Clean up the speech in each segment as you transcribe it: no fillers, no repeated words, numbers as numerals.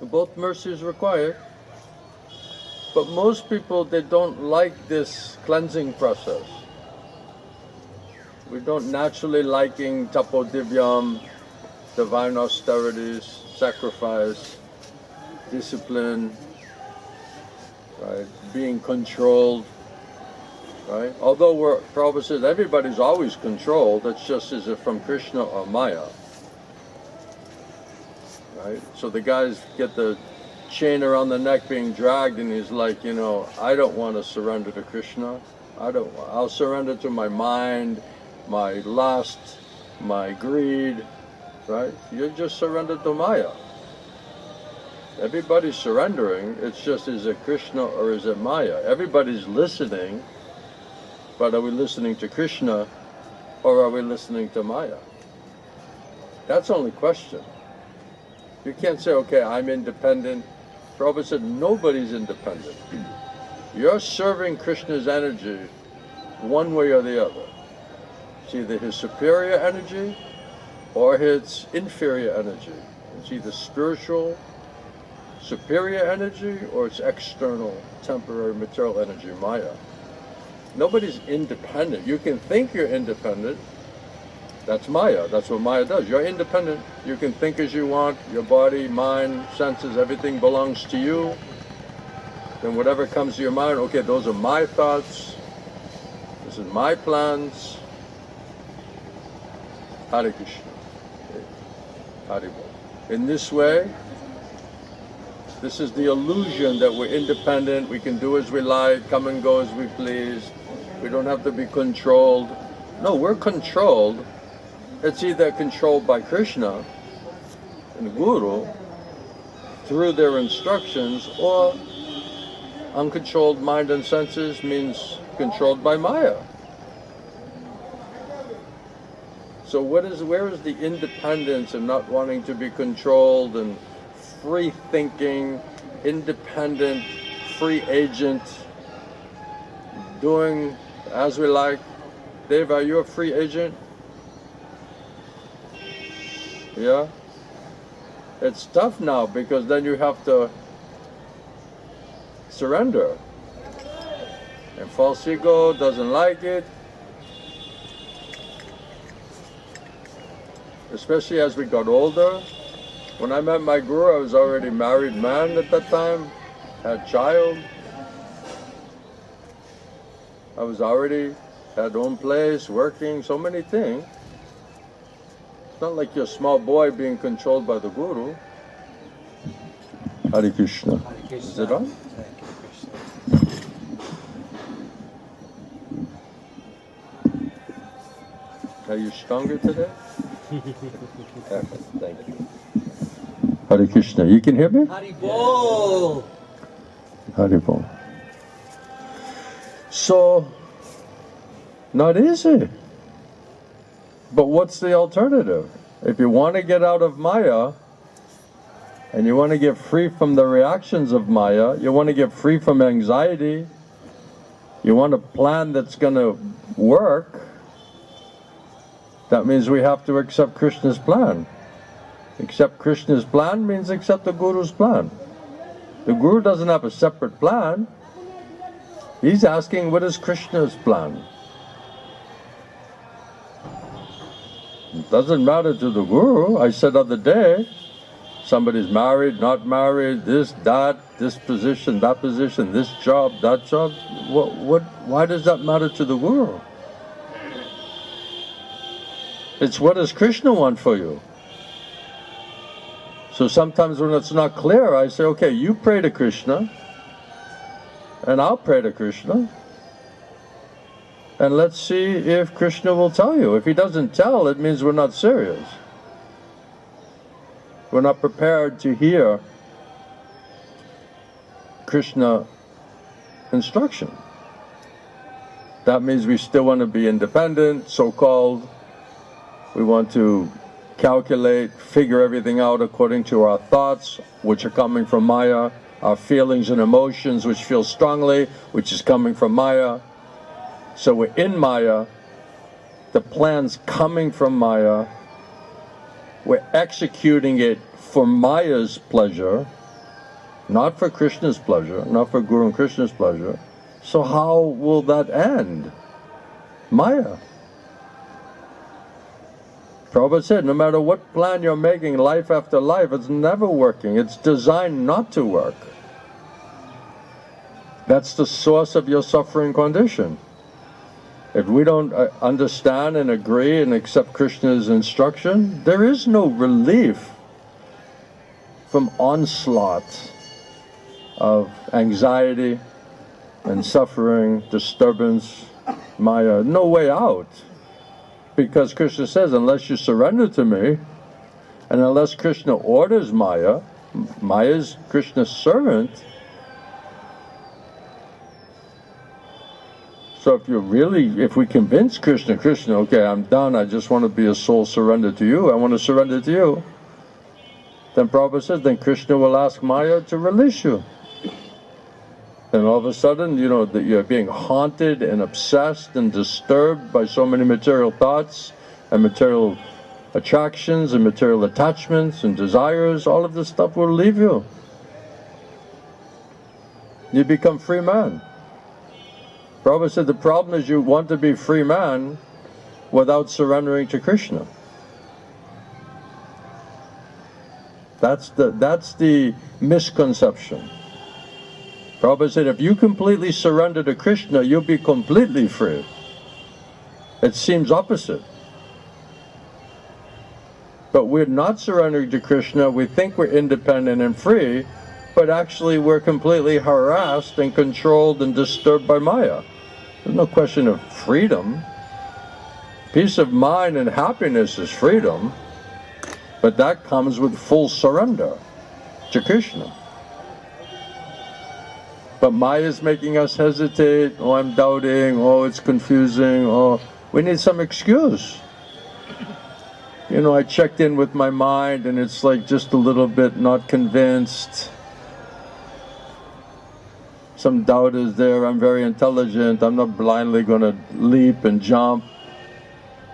Both mercies required. But most people, they don't like this cleansing process. We don't naturally liking tapodivyam, divine austerities, sacrifice, discipline, right? Being controlled, right? Although Prabhupada says everybody's always controlled, it's just is it from Krishna or Maya, right? So the guys get the chain around the neck being dragged and he's like, you know, I don't want to surrender to Krishna. I'll surrender to my mind, my lust, my greed, right? You just surrender to Maya. Everybody's surrendering, it's just is it Krishna or is it Maya? Everybody's listening, but are we listening to Krishna or are we listening to Maya? That's the only question. You can't say, okay, I'm independent. Prabhupada said nobody's independent. You're serving Krishna's energy one way or the other. It's either his superior energy or his inferior energy. It's either spiritual, superior energy, or it's external, temporary, material energy, Maya. Nobody's independent. You can think you're independent. That's Maya. That's what Maya does. You're independent. You can think as you want. Your body, mind, senses, everything belongs to you. Then whatever comes to your mind, okay, those are my thoughts. This is my plans. Hare Krishna. Haribol. In this way, this is the illusion that we're independent, we can do as we like, come and go as we please, we don't have to be controlled. No, we're controlled. It's either controlled by Krishna and the Guru through their instructions, or uncontrolled mind and senses means controlled by Maya. So where is the independence and not wanting to be controlled and free thinking, independent, free agent, doing as we like? Dave, are you a free agent? Yeah? It's tough now because then you have to surrender. And false ego doesn't like it. Especially as we got older. When I met my guru, I was already married man at that time, had child. I was already had own place, working, so many things. It's not like you're a small boy being controlled by the guru. Hare Krishna. Hare Krishna. Is it on? Are you stronger today? Thank you. Hare Krishna. You can hear me? Haribol. Haribol. So, not easy. But what's the alternative? If you want to get out of Maya, and you want to get free from the reactions of Maya, you want to get free from anxiety, you want a plan that's going to work, that means we have to accept Krishna's plan. Accept Krishna's plan means accept the Guru's plan. The Guru doesn't have a separate plan. He's asking, what is Krishna's plan? It doesn't matter to the Guru. I said the other day, somebody's married, not married, this, that, this position, that position, this job, that job. Why does that matter to the Guru? It's what does Krishna want for you? So sometimes when it's not clear, I say, okay, you pray to Krishna, and I'll pray to Krishna, and let's see if Krishna will tell you. If he doesn't tell, it means we're not serious. We're not prepared to hear Krishna instruction. That means we still want to be independent, so-called. We want to calculate, figure everything out according to our thoughts, which are coming from Maya, our feelings and emotions, which feel strongly, which is coming from Maya. So we're in Maya, the plan's coming from Maya, we're executing it for Maya's pleasure, not for Krishna's pleasure, not for Guru and Krishna's pleasure. So how will that end? Maya. Prabhupada said, no matter what plan you're making life after life, it's never working. It's designed not to work. That's the source of your suffering condition. If we don't understand and agree and accept Krishna's instruction, there is no relief from onslaught of anxiety and suffering, disturbance, Maya. No way out. Because Krishna says, unless you surrender to me, and unless Krishna orders Maya, Maya's Krishna's servant. So if we convince Krishna, okay, I'm done, I just want to be a soul surrendered to you, I want to surrender to you, then Prabhupada says, then Krishna will ask Maya to release you. Then all of a sudden, you know, that you're being haunted and obsessed and disturbed by so many material thoughts and material attractions and material attachments and desires. All of this stuff will leave you. You become free man. Prabhupada said the problem is you want to be free man without surrendering to Krishna. That's the misconception. Prabhupada said, if you completely surrender to Krishna, you'll be completely free. It seems opposite. But we're not surrendering to Krishna, we think we're independent and free, but actually we're completely harassed and controlled and disturbed by Maya. There's no question of freedom. Peace of mind and happiness is freedom, but that comes with full surrender to Krishna. But Maya is making us hesitate, oh, I'm doubting, oh, it's confusing, oh, we need some excuse. You know, I checked in with my mind and it's like just a little bit not convinced. Some doubt is there, I'm very intelligent, I'm not blindly going to leap and jump.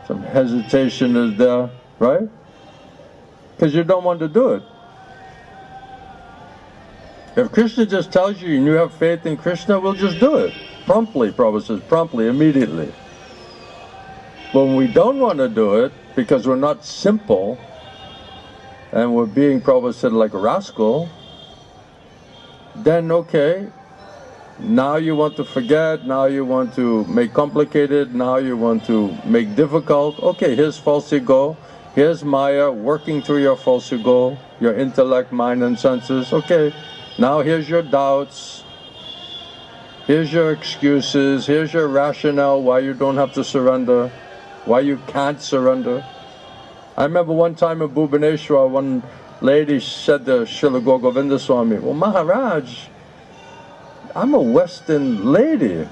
Some hesitation is there, right? Because you don't want to do it. If Krishna just tells you and you have faith in Krishna, we'll just do it. Promptly, Prabhupada says, promptly, immediately. But when we don't want to do it, because we're not simple, and we're being, Prabhupada said, like a rascal, then okay, now you want to forget, now you want to make complicated, now you want to make difficult. Okay, here's false ego, here's Maya working through your false ego, your intellect, mind and senses. Okay, now here's your doubts, here's your excuses, here's your rationale why you don't have to surrender, why you can't surrender. I remember one time in Bhubaneswar, one lady said to Srila Govinda Swami, well, Maharaj, I'm a Western lady.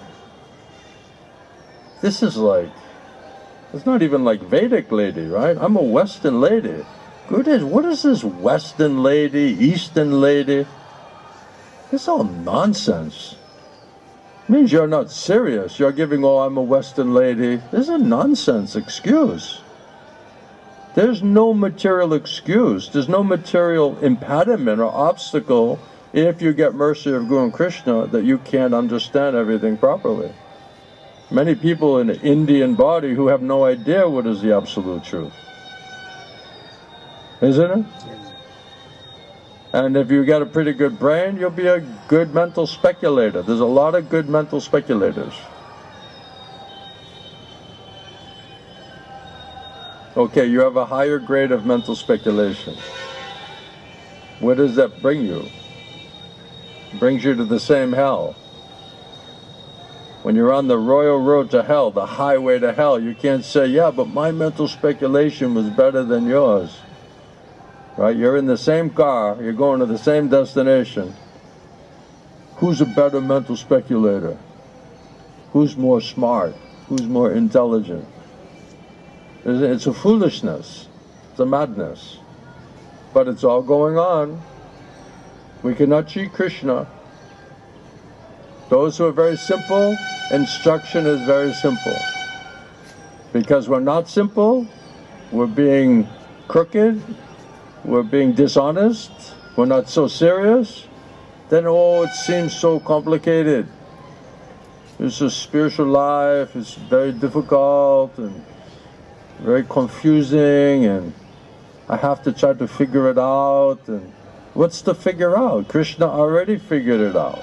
This is like, it's not even like Vedic lady, right? I'm a Western lady. Gurudev, what is this Western lady, Eastern lady? It's all nonsense. It means you're not serious. You're giving, oh, I'm a Western lady. This is a nonsense excuse. There's no material excuse. There's no material impediment or obstacle if you get mercy of Guru and Krishna that you can't understand everything properly. Many people in the Indian body who have no idea what is the absolute truth. Isn't it? And if you get a pretty good brain, you'll be a good mental speculator. There's a lot of good mental speculators. Okay, you have a higher grade of mental speculation. Where does that bring you? It brings you to the same hell. When you're on the royal road to hell, the highway to hell, you can't say, yeah, but my mental speculation was better than yours. Right? You're in the same car, you're going to the same destination. Who's a better mental speculator? Who's more smart? Who's more intelligent? It's a foolishness. It's a madness. But it's all going on. We cannot cheat Krishna. Those who are very simple, instruction is very simple. Because we're not simple, we're being crooked, we're being dishonest, we're not so serious, then oh, it seems so complicated. It's a spiritual life, it's very difficult and very confusing, and I have to try to figure it out. And what's to figure out? Krishna already figured it out.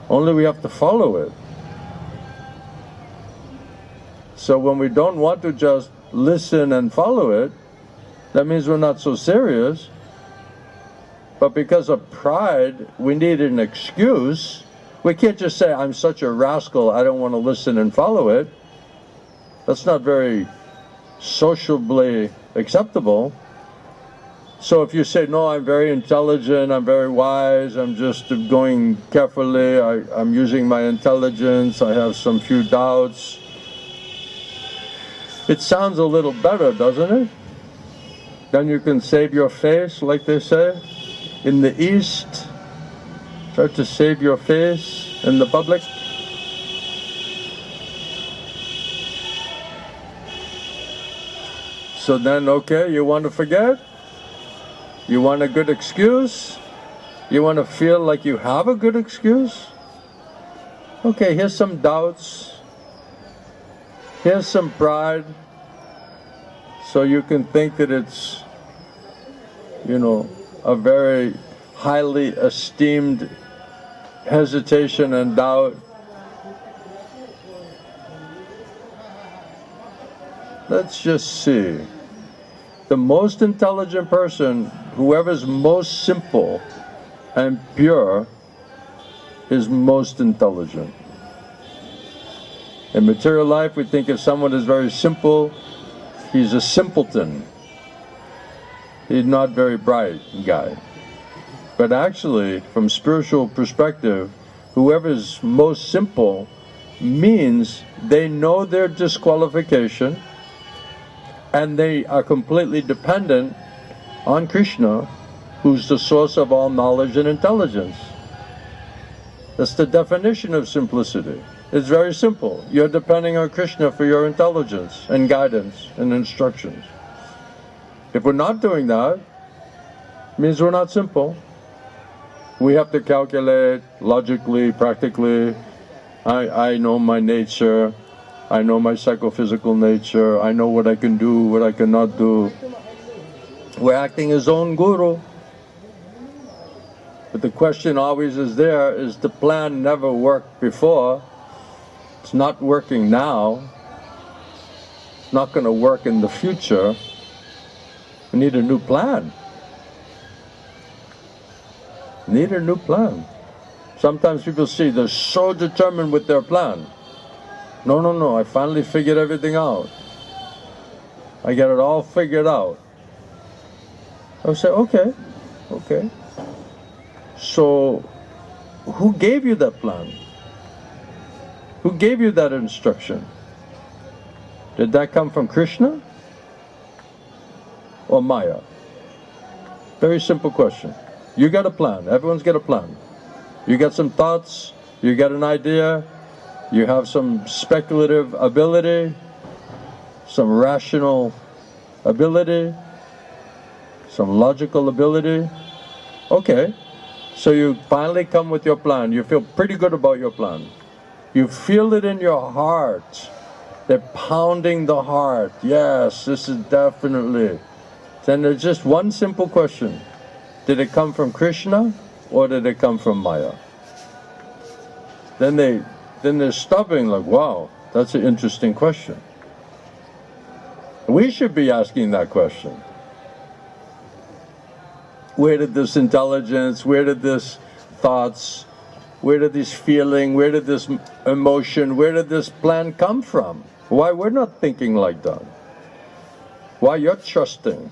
Only we have to follow it. So when we don't want to just listen and follow it, that means we're not so serious. But because of pride, we need an excuse. We can't just say, I'm such a rascal, I don't want to listen and follow it. That's not very sociably acceptable. So if you say, no, I'm very intelligent, I'm very wise, I'm just going carefully, I'm using my intelligence, I have some few doubts. It sounds a little better, doesn't it? Then you can save your face, like they say. In the East, try to save your face in the public. So then, okay, you want to forget? You want a good excuse? You want to feel like you have a good excuse? Okay, here's some doubts. Here's some pride. So you can think that it's, you know, a very highly esteemed hesitation and doubt. Let's just see. The most intelligent person, whoever's most simple and pure, is most intelligent. In material life, we think if someone is very simple, he's a simpleton. He's not very bright guy. But actually, from spiritual perspective, whoever's most simple means they know their disqualification and they are completely dependent on Krishna, who's the source of all knowledge and intelligence. That's the definition of simplicity. It's very simple. You're depending on Krishna for your intelligence and guidance and instructions. If we're not doing that, it means we're not simple. We have to calculate logically, practically. I know my nature. I know my psychophysical nature. I know what I can do, what I cannot do. We're acting as own guru. But the question always is there, is the plan never worked before? It's not working now. It's not going to work in the future. We need a new plan. Need a new plan. Sometimes people see they're so determined with their plan. No, I finally figured everything out. I got it all figured out. I say, okay. So, who gave you that plan? Who gave you that instruction? Did that come from Krishna or Maya? Very simple question. You got a plan. Everyone's got a plan. You got some thoughts. You got an idea. You have some speculative ability, some rational ability, some logical ability. Okay. So you finally come with your plan. You feel pretty good about your plan. You feel it in your heart. They're pounding the heart. Yes, this is definitely. Then there's just one simple question. Did it come from Krishna or did it come from Maya? Then they're stopping like, wow, that's an interesting question. We should be asking that question. Where did this intelligence, where did this thoughts, where did this feeling, where did this emotion, where did this plan come from? Why we're not thinking like that? Why you're trusting?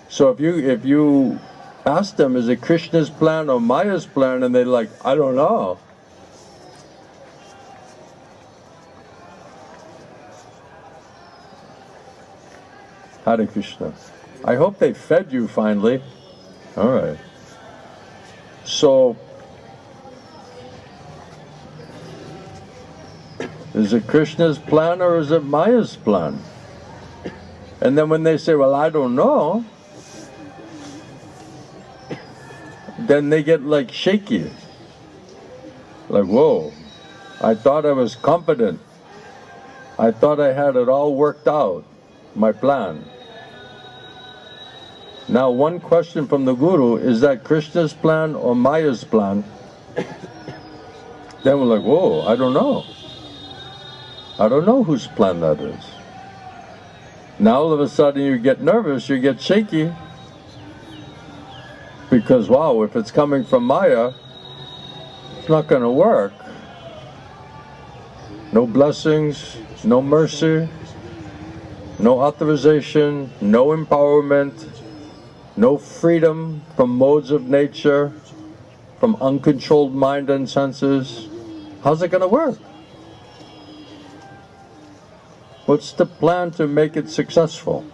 So if you ask them, is it Krishna's plan or Maya's plan, and they're like, I don't know. Hare Krishna. I hope they fed you finally. All right. So, is it Krishna's plan or is it Maya's plan? And then when they say, well, I don't know, then they get like shaky. Like, whoa, I thought I was confident. I thought I had it all worked out, my plan. Now, one question from the Guru, is that Krishna's plan or Maya's plan? Then we're like, whoa, I don't know. I don't know whose plan that is. Now all of a sudden you get nervous, you get shaky. Because wow, if it's coming from Maya, it's not going to work. No blessings, no mercy, no authorization, no empowerment, no freedom from modes of nature, from uncontrolled mind and senses. How's it going to work? What's the plan to make it successful?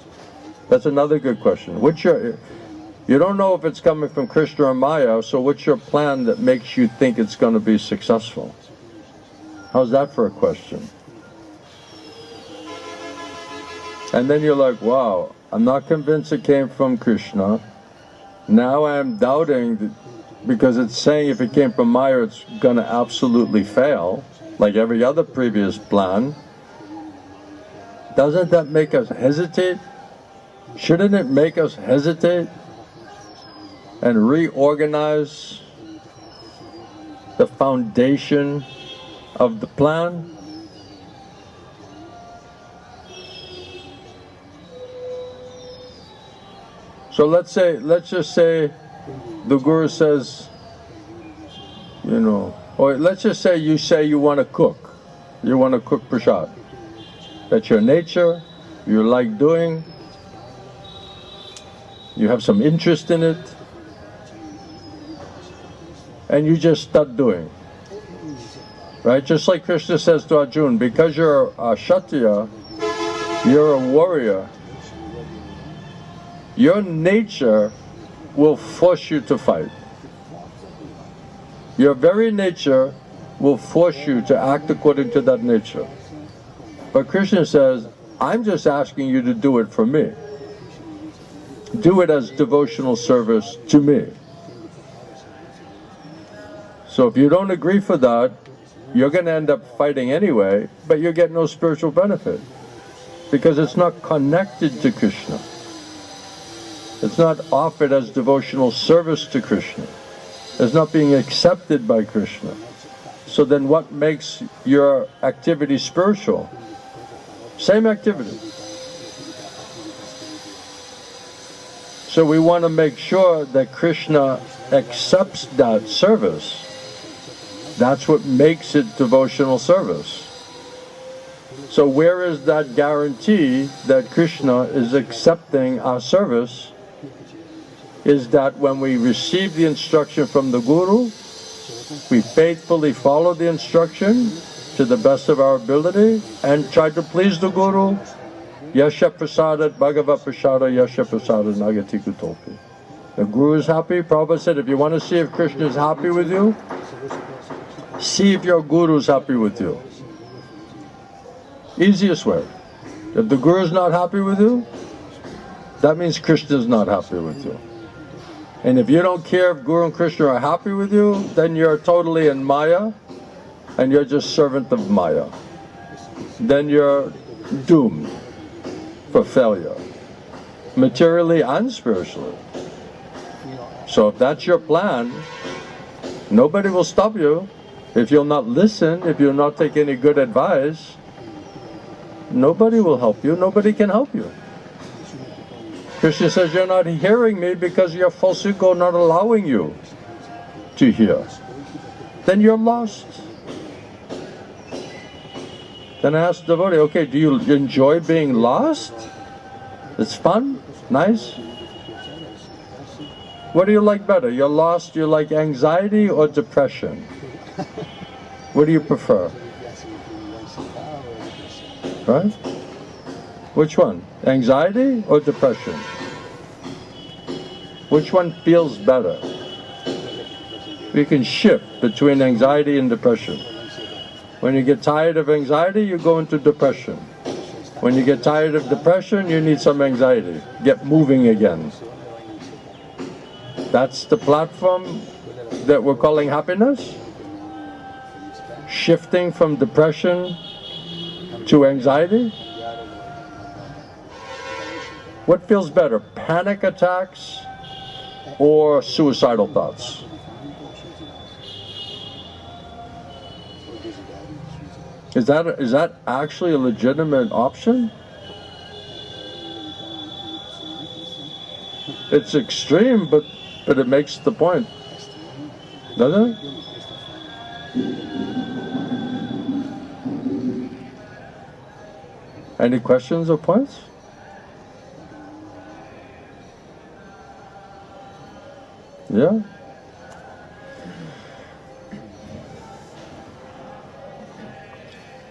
That's another good question. You don't know if it's coming from Krishna or Maya, so what's your plan that makes you think it's going to be successful? How's that for a question? And then you're like, wow, I'm not convinced it came from Krishna. Now I'm doubting, because it's saying if it came from Maya, it's going to absolutely fail, like every other previous plan. Doesn't that make us hesitate? Shouldn't it make us hesitate and reorganize the foundation of the plan? So let's just say the Guru says, you know, or let's just say you want to cook. You want to cook prasad. That's your nature, you like doing, you have some interest in it, and you just start doing. Right? Just like Krishna says to Arjuna, because you're a Kshatriya, you're a warrior, your nature will force you to fight. Your very nature will force you to act according to that nature. But Krishna says, I'm just asking you to do it for me. Do it as devotional service to me. So if you don't agree for that, you're going to end up fighting anyway, but you get no spiritual benefit. Because it's not connected to Krishna. It's not offered as devotional service to Krishna. It's not being accepted by Krishna. So then what makes your activity spiritual? Same activity. So we want to make sure that Krishna accepts that service. That's what makes it devotional service. So where is that guarantee that Krishna is accepting our service? Is that when we receive the instruction from the Guru, we faithfully follow the instruction to the best of our ability and try to please the Guru. Yasha prasadat bhagava prasada yasha prasadat nagati kutopi. The Guru is happy. Prabhupada said, if you want to see if Krishna is happy with you, see if your Guru is happy with you. Easiest way. If the Guru is not happy with you, that means Krishna is not happy with you. And if you don't care if Guru and Krishna are happy with you, then you're totally in Maya, and you're just servant of Maya. Then you're doomed for failure, materially and spiritually. So if that's your plan, nobody will stop you. If you'll not listen, if you'll not take any good advice, nobody will help you, nobody can help you. Krishna says, you're not hearing me because your false ego not allowing you to hear. Then you're lost. Then I asked the devotee, okay, do you enjoy being lost? It's fun? Nice? What do you like better? You're lost, you like anxiety or depression? What do you prefer? Right? Which one? Anxiety or depression? Which one feels better? We can shift between anxiety and depression. When you get tired of anxiety, you go into depression. When you get tired of depression, you need some anxiety. Get moving again. That's the platform that we're calling happiness? Shifting from depression to anxiety? What feels better, panic attacks or suicidal thoughts? Is that actually a legitimate option? It's extreme, but it makes the point, doesn't it? Any questions or points? Yeah?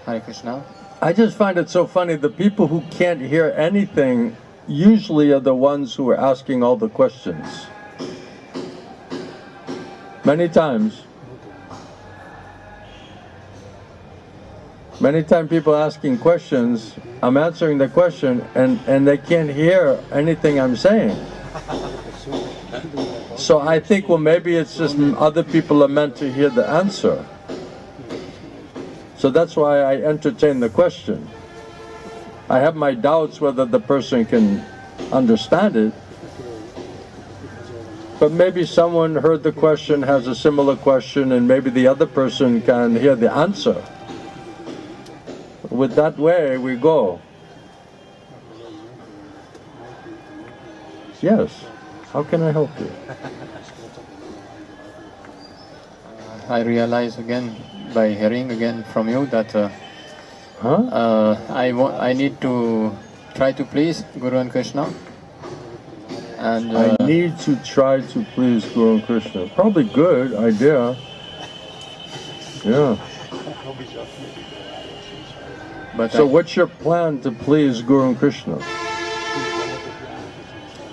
Hare Krishna. I just find it so funny, the people who can't hear anything usually are the ones who are asking all the questions. Many times people asking questions, I'm answering the question and they can't hear anything I'm saying. So I think, well, maybe it's just other people are meant to hear the answer. So that's why I entertain the question. I have my doubts whether the person can understand it, but maybe someone heard the question, has a similar question, and maybe the other person can hear the answer. With that way we go. Yes, how can I help you? I realize again, by hearing again from you, that I need to try to please Guru and Krishna. And I need to try to please Guru and Krishna. Probably good idea. Yeah. But so what's your plan to please Guru and Krishna?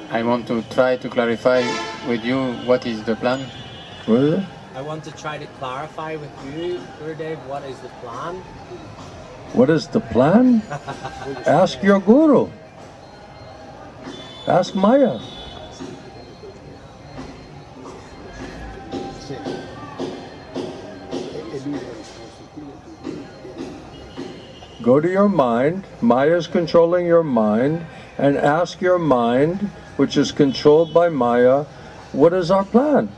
I want to try to clarify with you what is the plan. What is it? I want to try to clarify with you, Gurudev, what is the plan? What is the plan? Ask your Guru. Ask Maya. Go to your mind, Maya is controlling your mind, and ask your mind, which is controlled by Maya, what is our plan?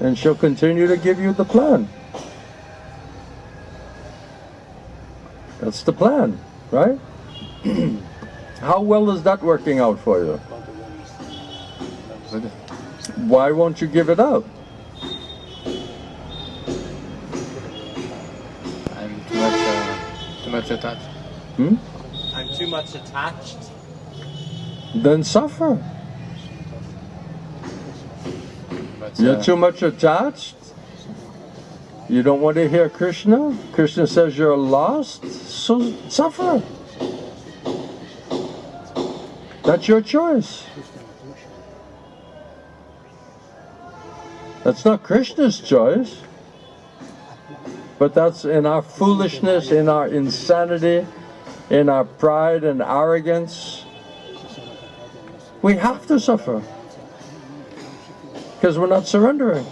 And she'll continue to give you the plan. That's the plan, right? How well is that working out for you? Why won't you give it up? I'm too much attached. I'm too much attached. Then suffer. But, You're too much attached. You don't want to hear Krishna. Krishna says you're lost, so suffer. That's your choice. That's not Krishna's choice. But that's in our foolishness, in our insanity, in our pride and arrogance. We have to suffer. Because we're not surrendering.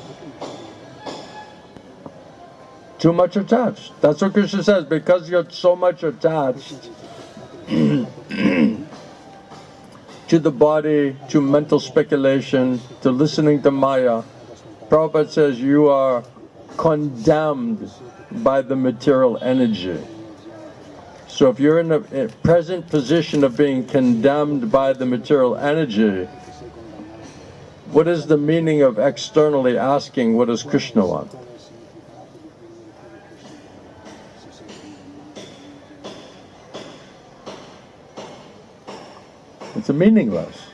Too much attached. That's what Krishna says. Because you're so much attached to the body, to mental speculation, to listening to Maya, Prabhupada says you are condemned by the material energy. So if you're in a present position of being condemned by the material energy, what is the meaning of externally asking, what does Krishna want? It's meaningless.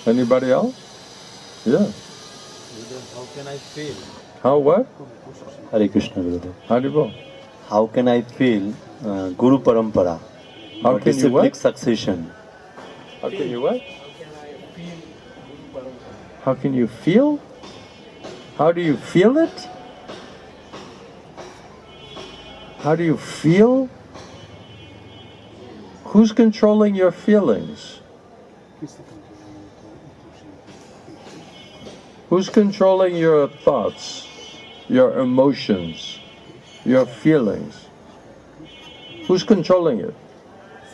Anybody else? Yeah. How can I feel? How what? Hare Krishna, Gurudev. Haribo. How can I feel Guru Parampara? How can you what? Succession. How can you what? How can you feel? How do you feel it? How do you feel? Who's controlling your feelings? Who's controlling your thoughts, your emotions, your feelings? Who's controlling it?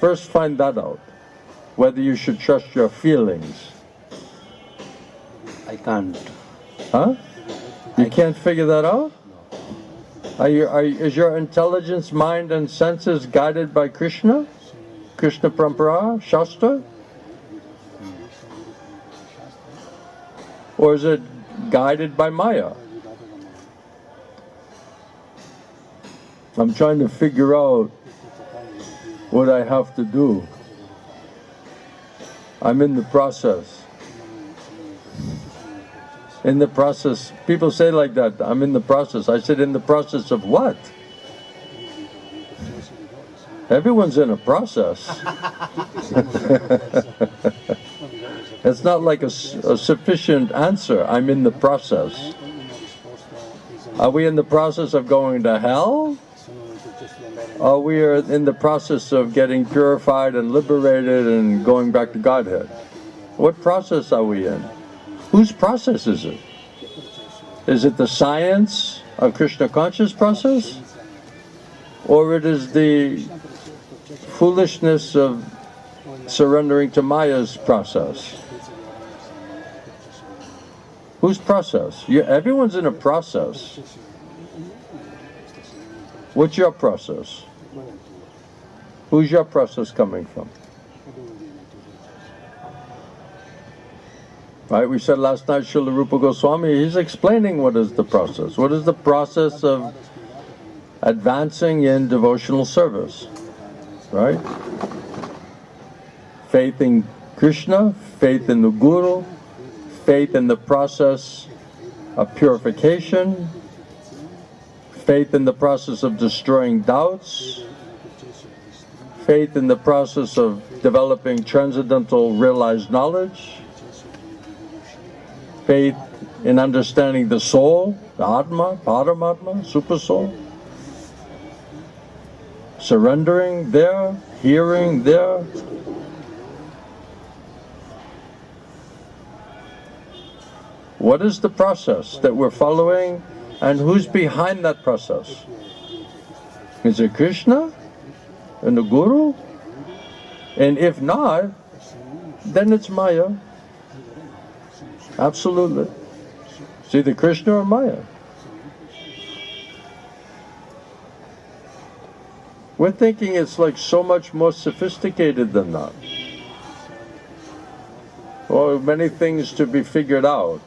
First find that out, whether you should trust your feelings. I can't. Huh? You can't figure that out? Is your intelligence, mind and senses guided by Krishna? Krishna Parampara, Shastra? Or is it guided by Maya? I'm trying to figure out what I have to do. I'm in the process. In the process, people say like that, I'm in the process. I said, in the process of what? Everyone's in a process. It's not like a sufficient answer, I'm in the process. Are we in the process of going to hell? Or we are in the process of getting purified and liberated and going back to Godhead? What process are we in? Whose process is it? Is it the science of Krishna conscious process? Or it is the foolishness of surrendering to Maya's process? Whose process? Everyone's in a process. What's your process? Who's your process coming from? Right, we said last night, Srila Rupa Goswami, he's explaining what is the process. What is the process of advancing in devotional service? Right? Faith in Krishna, faith in the Guru, faith in the process of purification, faith in the process of destroying doubts, faith in the process of developing transcendental realized knowledge, faith in understanding the soul, the Atma, Paramatma, Super Soul, surrendering there, hearing there. What is the process that we're following, and who's behind that process? Is it Krishna and the Guru? And if not, then it's Maya. Absolutely. It's either Krishna or Maya. We're thinking it's like so much more sophisticated than that. Or many things to be figured out.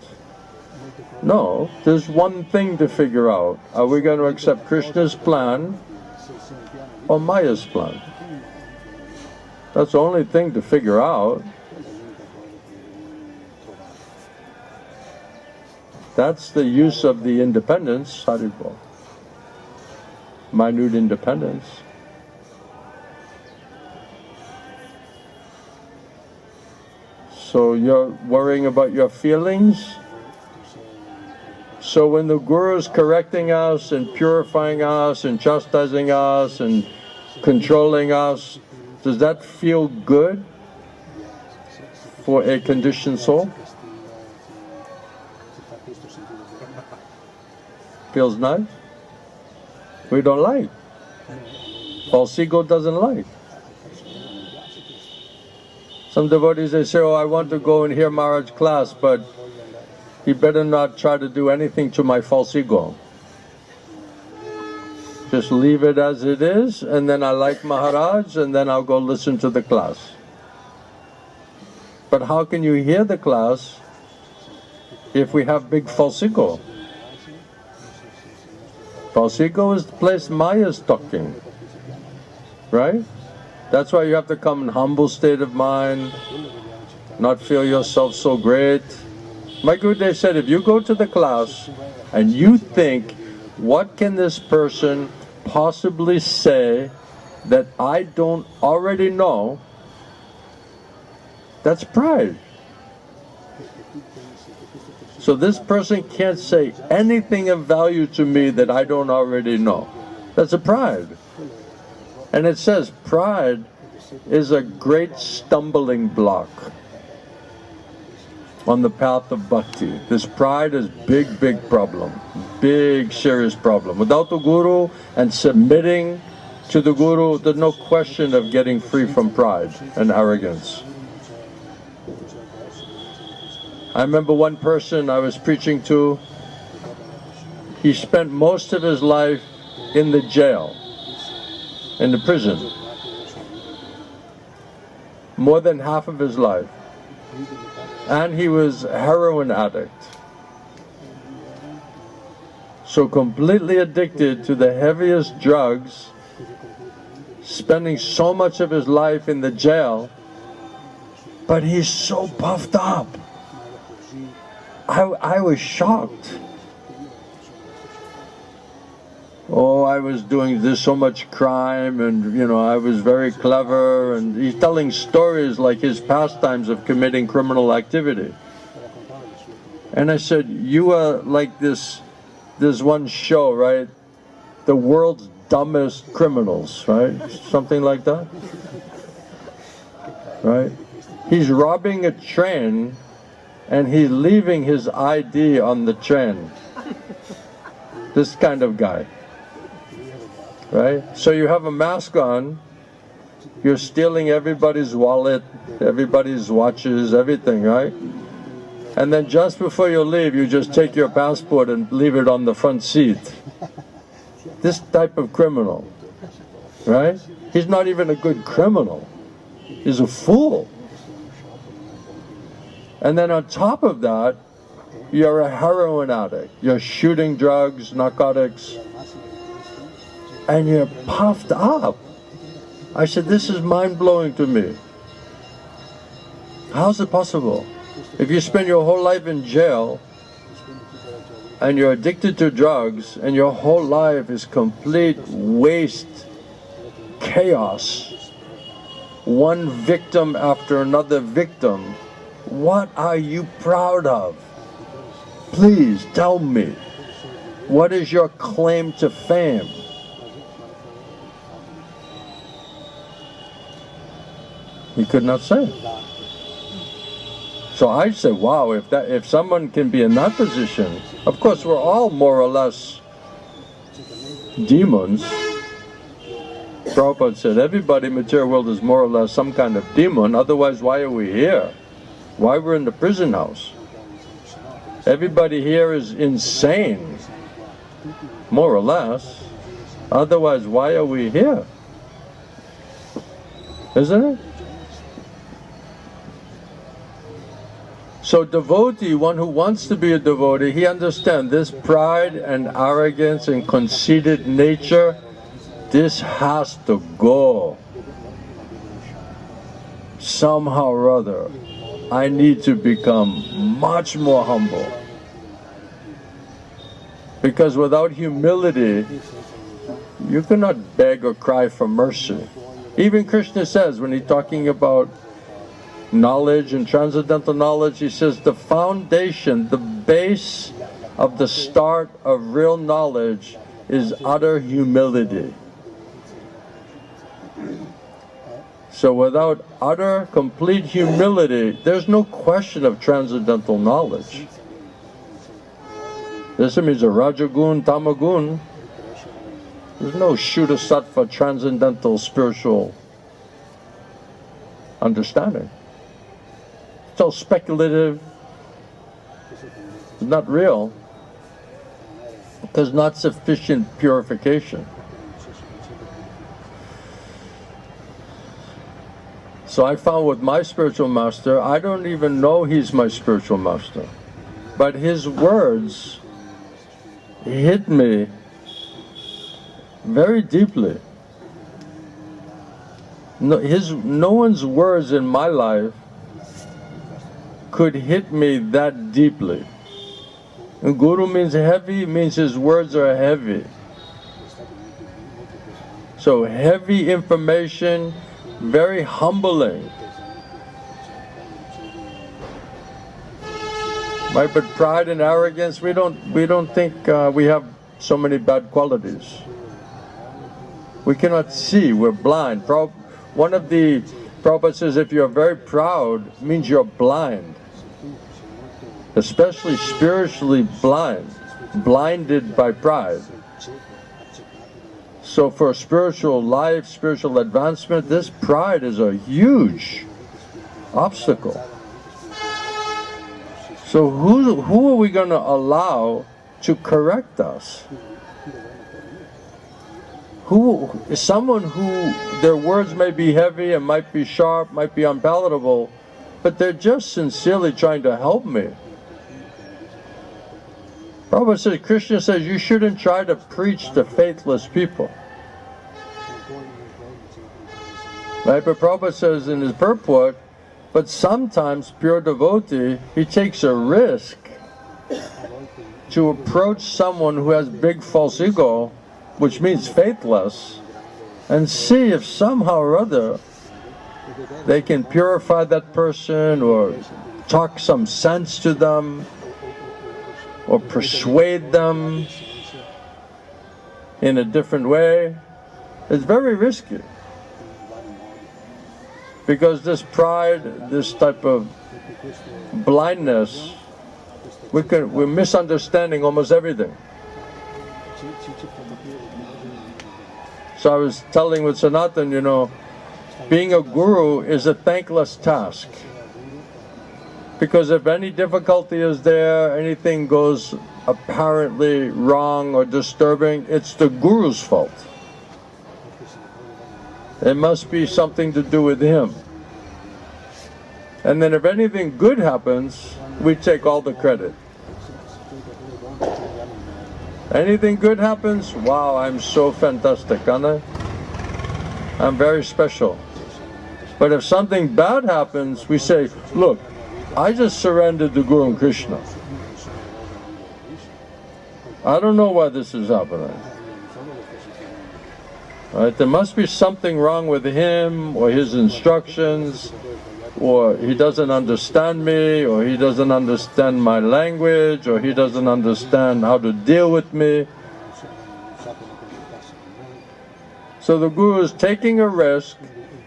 No, there's one thing to figure out. Are we going to accept Krishna's plan or Maya's plan? That's the only thing to figure out. That's the use of the independence, Haribol. Minute independence. So you're worrying about your feelings? So when the Guru is correcting us and purifying us and chastising us and controlling us, does that feel good for a conditioned soul? Feels nice? We don't like. False ego doesn't like. Some devotees, they say, oh, I want to go and hear Maharaj's class, but he better not try to do anything to my false ego. Just leave it as it is, and then I like Maharaj, and then I'll go listen to the class. But how can you hear the class if we have big false ego? False ego is the place Maya is talking, right? That's why you have to come in humble state of mind, not feel yourself so great. My Gurudev said, if you go to the class and you think, what can this person possibly say that I don't already know, that's pride. So this person can't say anything of value to me that I don't already know. That's a pride. And it says pride is a great stumbling block on the path of bhakti. This pride is big problem. Big, serious problem. Without the Guru and submitting to the Guru, there's no question of getting free from pride and arrogance. I remember one person I was preaching to, he spent most of his life in the jail, in the prison. More than half of his life. And he was a heroin addict. So completely addicted to the heaviest drugs, spending so much of his life in the jail, but he's so puffed up. I was shocked. Oh, I was doing this so much crime, and I was very clever, and he's telling stories like his pastimes of committing criminal activity. And I said, you are like this one show, right? The world's dumbest criminals, right? Something like that, right? He's robbing a train and he's leaving his ID on the train. This kind of guy. Right? So you have a mask on, you're stealing everybody's wallet, everybody's watches, everything, right? And then just before you leave, you just take your passport and leave it on the front seat. This type of criminal, right? He's not even a good criminal. He's a fool. And then on top of that, you're a heroin addict. You're shooting drugs, narcotics, and you're puffed up. I said, this is mind-blowing to me. How's it possible? If you spend your whole life in jail and you're addicted to drugs and your whole life is complete waste, chaos, one victim after another victim, what are you proud of? Please tell me. What is your claim to fame? He could not say. So I said, wow, if someone can be in that position, of course we're all more or less demons. Prabhupada said everybody in the material world is more or less some kind of demon, otherwise why are we here? Why we're in the prison house? Everybody here is insane, more or less, otherwise why are we here? Isn't it? So devotee, one who wants to be a devotee, he understands this pride and arrogance and conceited nature, this has to go. Somehow or other, I need to become much more humble. Because without humility, you cannot beg or cry for mercy. Even Krishna says, when he's talking about knowledge and transcendental knowledge, he says the foundation, the base of the start of real knowledge is utter humility. So without utter, complete humility, there's no question of transcendental knowledge. This means a Rajagun, Tamagun. There's no Shuddha Sattva transcendental spiritual understanding. It's all speculative, it's not real. There's not sufficient purification. So I found with my spiritual master, I don't even know he's my spiritual master. But his words hit me very deeply. No one's words in my life could hit me that deeply. And Guru means heavy, means his words are heavy. So heavy information, very humbling. Right, but pride and arrogance, we don't think we have so many bad qualities. We cannot see, we're blind. One of the Prabhupada says if you're very proud, it means you're blind. Especially spiritually blind, blinded by pride. So for spiritual life, spiritual advancement, this pride is a huge obstacle. So who are we going to allow to correct us? Someone who their words may be heavy and might be sharp, might be unpalatable, but they're just sincerely trying to help me. Prabhupada says, Krishna says, you shouldn't try to preach to faithless people. Right? But Prabhupada says in his purport, but sometimes pure devotee, he takes a risk to approach someone who has big false ego, which means faithless, and see if somehow or other they can purify that person or talk some sense to them or persuade them in a different way. It's very risky. Because this pride, this type of blindness, we're misunderstanding almost everything. So I was telling with Sanatan, you know, being a guru is a thankless task. Because if any difficulty is there, anything goes apparently wrong or disturbing, it's the guru's fault. It must be something to do with him. And then if anything good happens, we take all the credit. Anything good happens, wow, I'm so fantastic, aren't I? I'm very special. But if something bad happens, we say, look, I just surrendered to Guru and Krishna. I don't know why this is happening. Right? There must be something wrong with him or his instructions, or he doesn't understand me, or he doesn't understand my language, or he doesn't understand how to deal with me. So the Guru is taking a risk,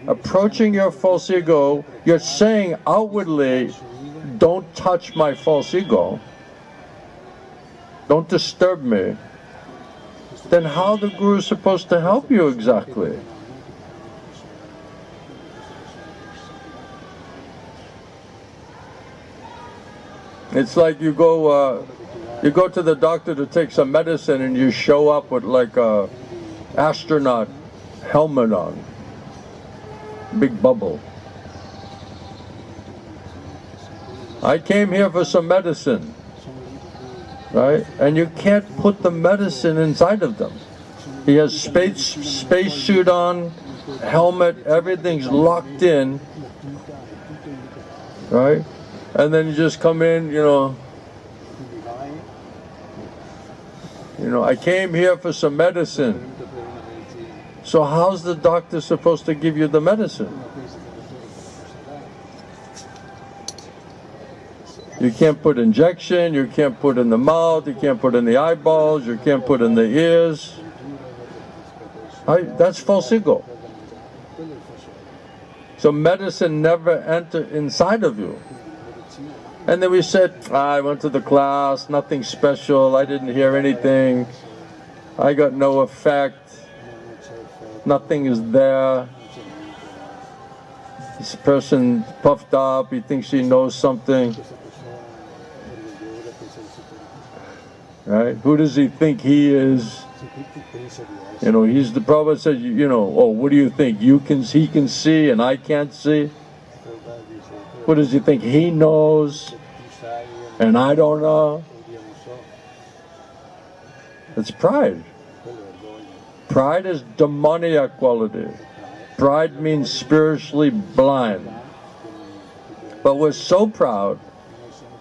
approaching your false ego. You're saying outwardly, don't touch my false ego, don't disturb me. Then how the Guru is supposed to help you exactly? It's like you go to the doctor to take some medicine and you show up with like a astronaut helmet on, big bubble. I came here for some medicine. Right? And you can't put the medicine inside of them. He has space suit on, helmet, everything's locked in. Right? And then you just come in, you know, I came here for some medicine. So how's the doctor supposed to give you the medicine? You can't put injection, you can't put in the mouth, you can't put in the eyeballs, you can't put in the ears. That's false ego. So medicine never enters inside of you. And then we said, I went to the class, nothing special, I didn't hear anything, I got no effect, nothing is there. This person puffed up, he thinks he knows something. Right? Who does he think he is? You know, he's the Prabhupada said, you know, oh, what do you think? He can see and I can't see? What does he think? He knows and I don't know? It's pride. Pride is demoniac quality. Pride means spiritually blind. But we're so proud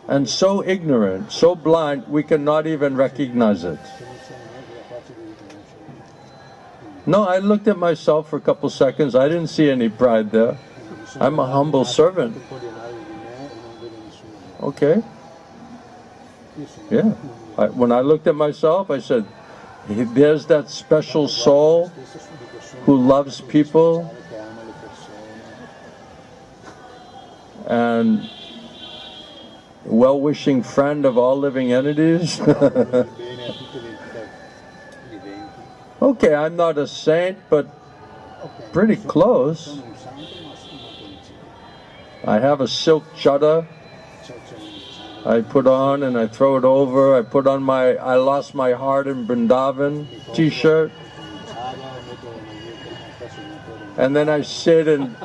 and so ignorant, so blind, we cannot even recognize it. No, I looked at myself for a couple seconds, I didn't see any pride there. I'm a humble servant. Okay. Yeah. When I looked at myself, I said, there's that special soul who loves people and well-wishing friend of all living entities. Okay, I'm not a saint, but pretty close. I have a silk chadar I put on and I throw it over. I put on my I Lost My Heart in Vrindavan t-shirt. And then I sit and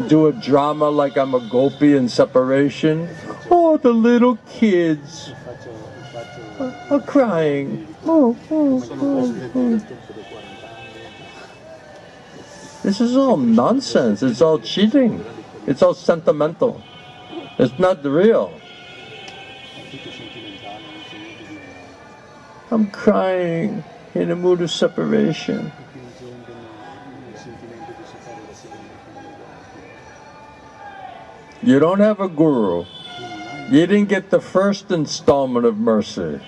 do a drama like I'm a gopi in separation. Oh, the little kids are crying. Oh. This is all nonsense. It's all cheating. It's all sentimental. It's not the real. I'm crying in a mood of separation. You don't have a guru. You didn't get the first installment of mercy.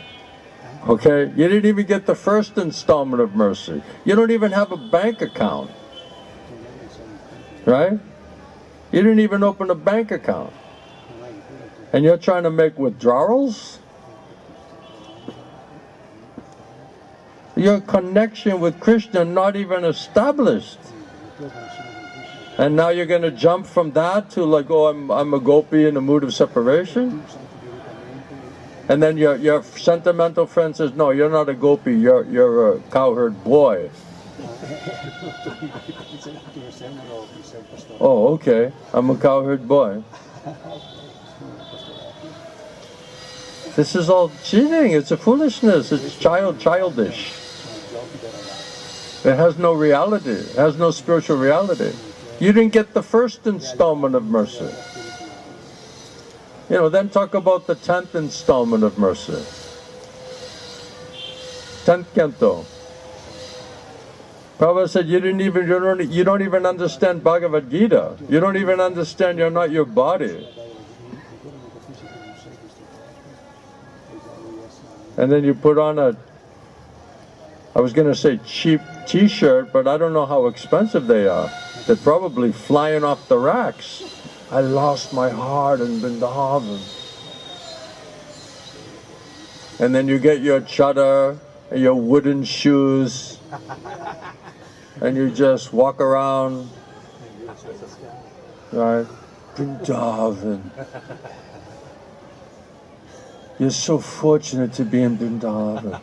Okay? You didn't even get the first installment of mercy. You don't even have a bank account. Right? You didn't even open a bank account. And you're trying to make withdrawals? Your connection with Krishna not even established. And now you're going to jump from that to like, oh, I'm a gopi in a mood of separation? And then your sentimental friend says, no, you're not a gopi, you're a cowherd boy. Oh, okay, I'm a cowherd boy. This is all cheating, it's a foolishness, it's childish. It has no reality, it has no spiritual reality. You didn't get the first installment of mercy. You know, then talk about the 10th installment of mercy. 10th canto. Prabhupada said, you don't even understand Bhagavad Gita. You don't even understand you're not your body. And then you put on I was going to say cheap t-shirt, but I don't know how expensive they are. They're probably flying off the racks. I lost my heart in Vrindavan. And then you get your chadar and your wooden shoes and you just walk around, right? Vrindavan. You're so fortunate to be in Vrindavan.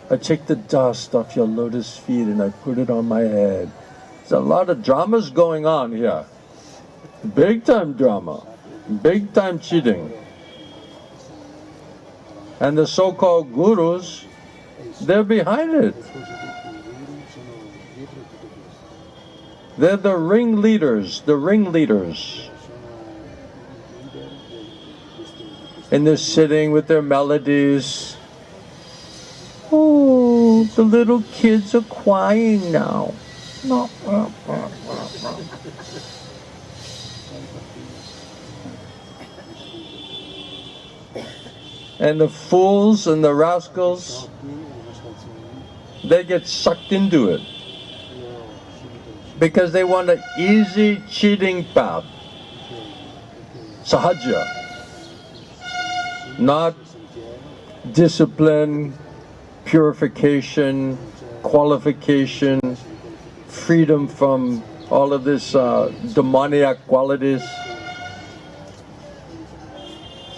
I take the dust off your lotus feet and I put it on my head. There's a lot of dramas going on here. Big time drama. Big time cheating. And the so-called gurus, they're behind it. They're the ringleaders, And they're sitting with their melodies. Oh, the little kids are crying now. And the fools and the rascals, they get sucked into it because they want an easy cheating path. Sahaja. Not discipline, purification, qualification, freedom from all of this demoniac qualities.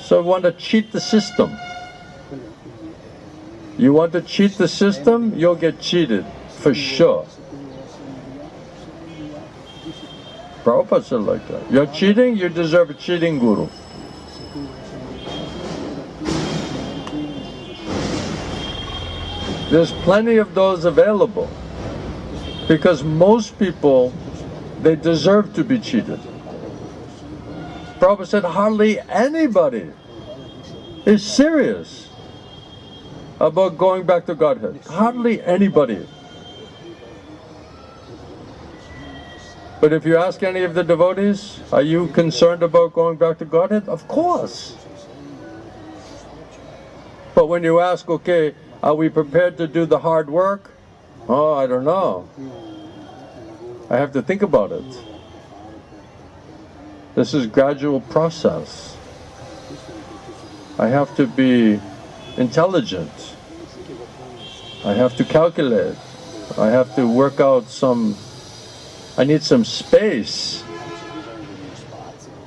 So you want to cheat the system. You want to cheat the system, you'll get cheated, for sure. Prabhupada said like that. You're cheating, you deserve a cheating guru. There's plenty of those available. Because most people, they deserve to be cheated. Prabhupada said hardly anybody is serious about going back to Godhead. Hardly anybody. But if you ask any of the devotees, are you concerned about going back to Godhead? Of course. But when you ask, okay, Are we prepared to do the hard work? Oh, I don't know. I have to think about it. This is a gradual process. I have to be intelligent. I have to calculate. I have to work out I need some space.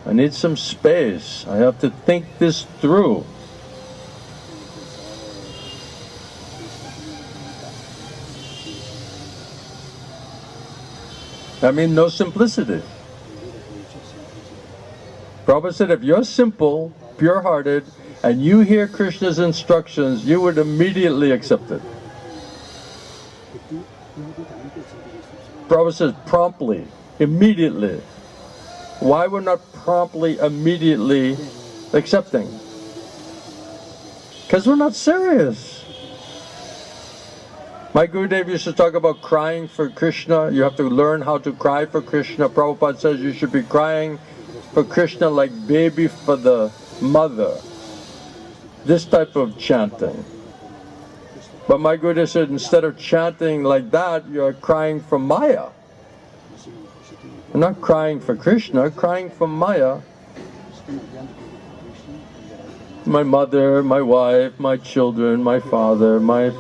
I need some space. I have to think this through. I mean, no simplicity. Prabhupada said, if you're simple, pure-hearted, and you hear Krishna's instructions, you would immediately accept it. Prabhupada says, promptly, immediately. Why we're not promptly, immediately accepting? Because we're not serious. My Gurudev used to talk about crying for Krishna. You have to learn how to cry for Krishna. Prabhupada says you should be crying for Krishna like baby for the mother. This type of chanting. But my Gurudev said instead of chanting like that, you're crying for Maya. You're not crying for Krishna, crying for Maya. My mother, my wife, my children, my father, my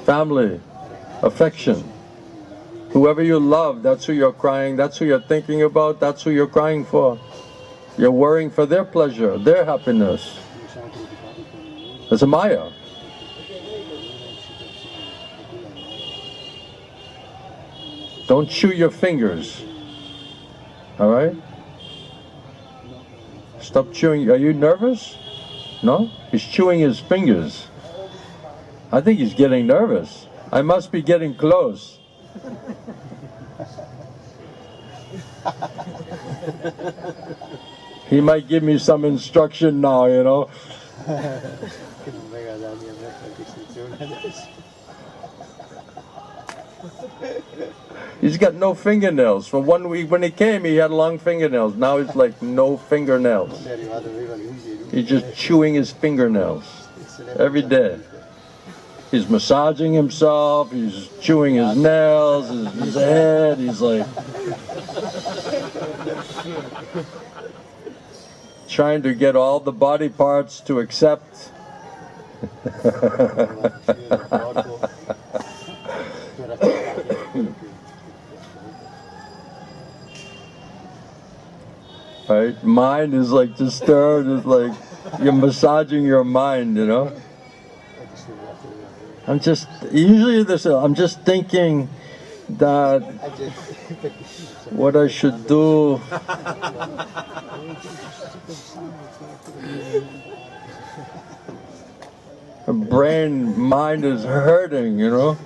family, affection. Whoever you love, that's who you're crying, that's who you're thinking about, that's who you're crying for. You're worrying for their pleasure, their happiness. It's a Maya. Don't chew your fingers. Alright? Stop chewing. Are you nervous? No? He's chewing his fingers. I think he's getting nervous. I must be getting close. He might give me some instruction now, you know. He's got no fingernails. For 1 week when he came, he had long fingernails. Now it's like no fingernails. He's just chewing his fingernails every day. He's massaging himself, he's chewing his nails, his head, he's like trying to get all the body parts to accept. Right? Mind is like disturbed, it's like you're massaging your mind, you know? I'm just thinking that what I should do. Mind is hurting, you know.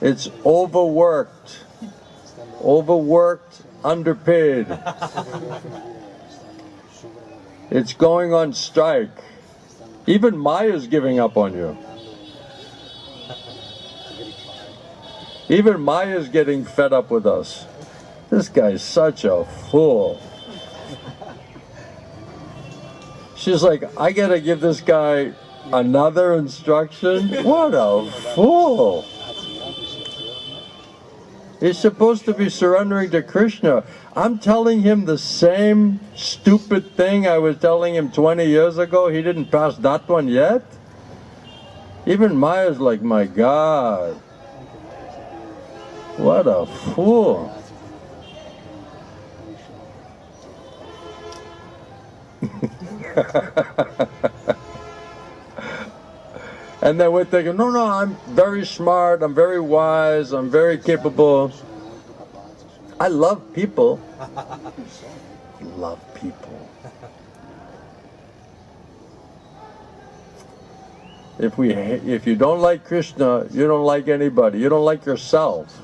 It's overworked, underpaid. It's going on strike. Even Maya's giving up on you. Even Maya's getting fed up with us. This guy's such a fool. She's like, I gotta give this guy another instruction? What a fool! He's supposed to be surrendering to Krishna. I'm telling him the same stupid thing I was telling him 20 years ago. He didn't pass that one yet? Even Maya's like, my God. What a fool. And then we're thinking, no, I'm very smart, I'm very wise, I'm very capable. I love people. Love people. If you don't like Krishna, you don't like anybody. You don't like yourself.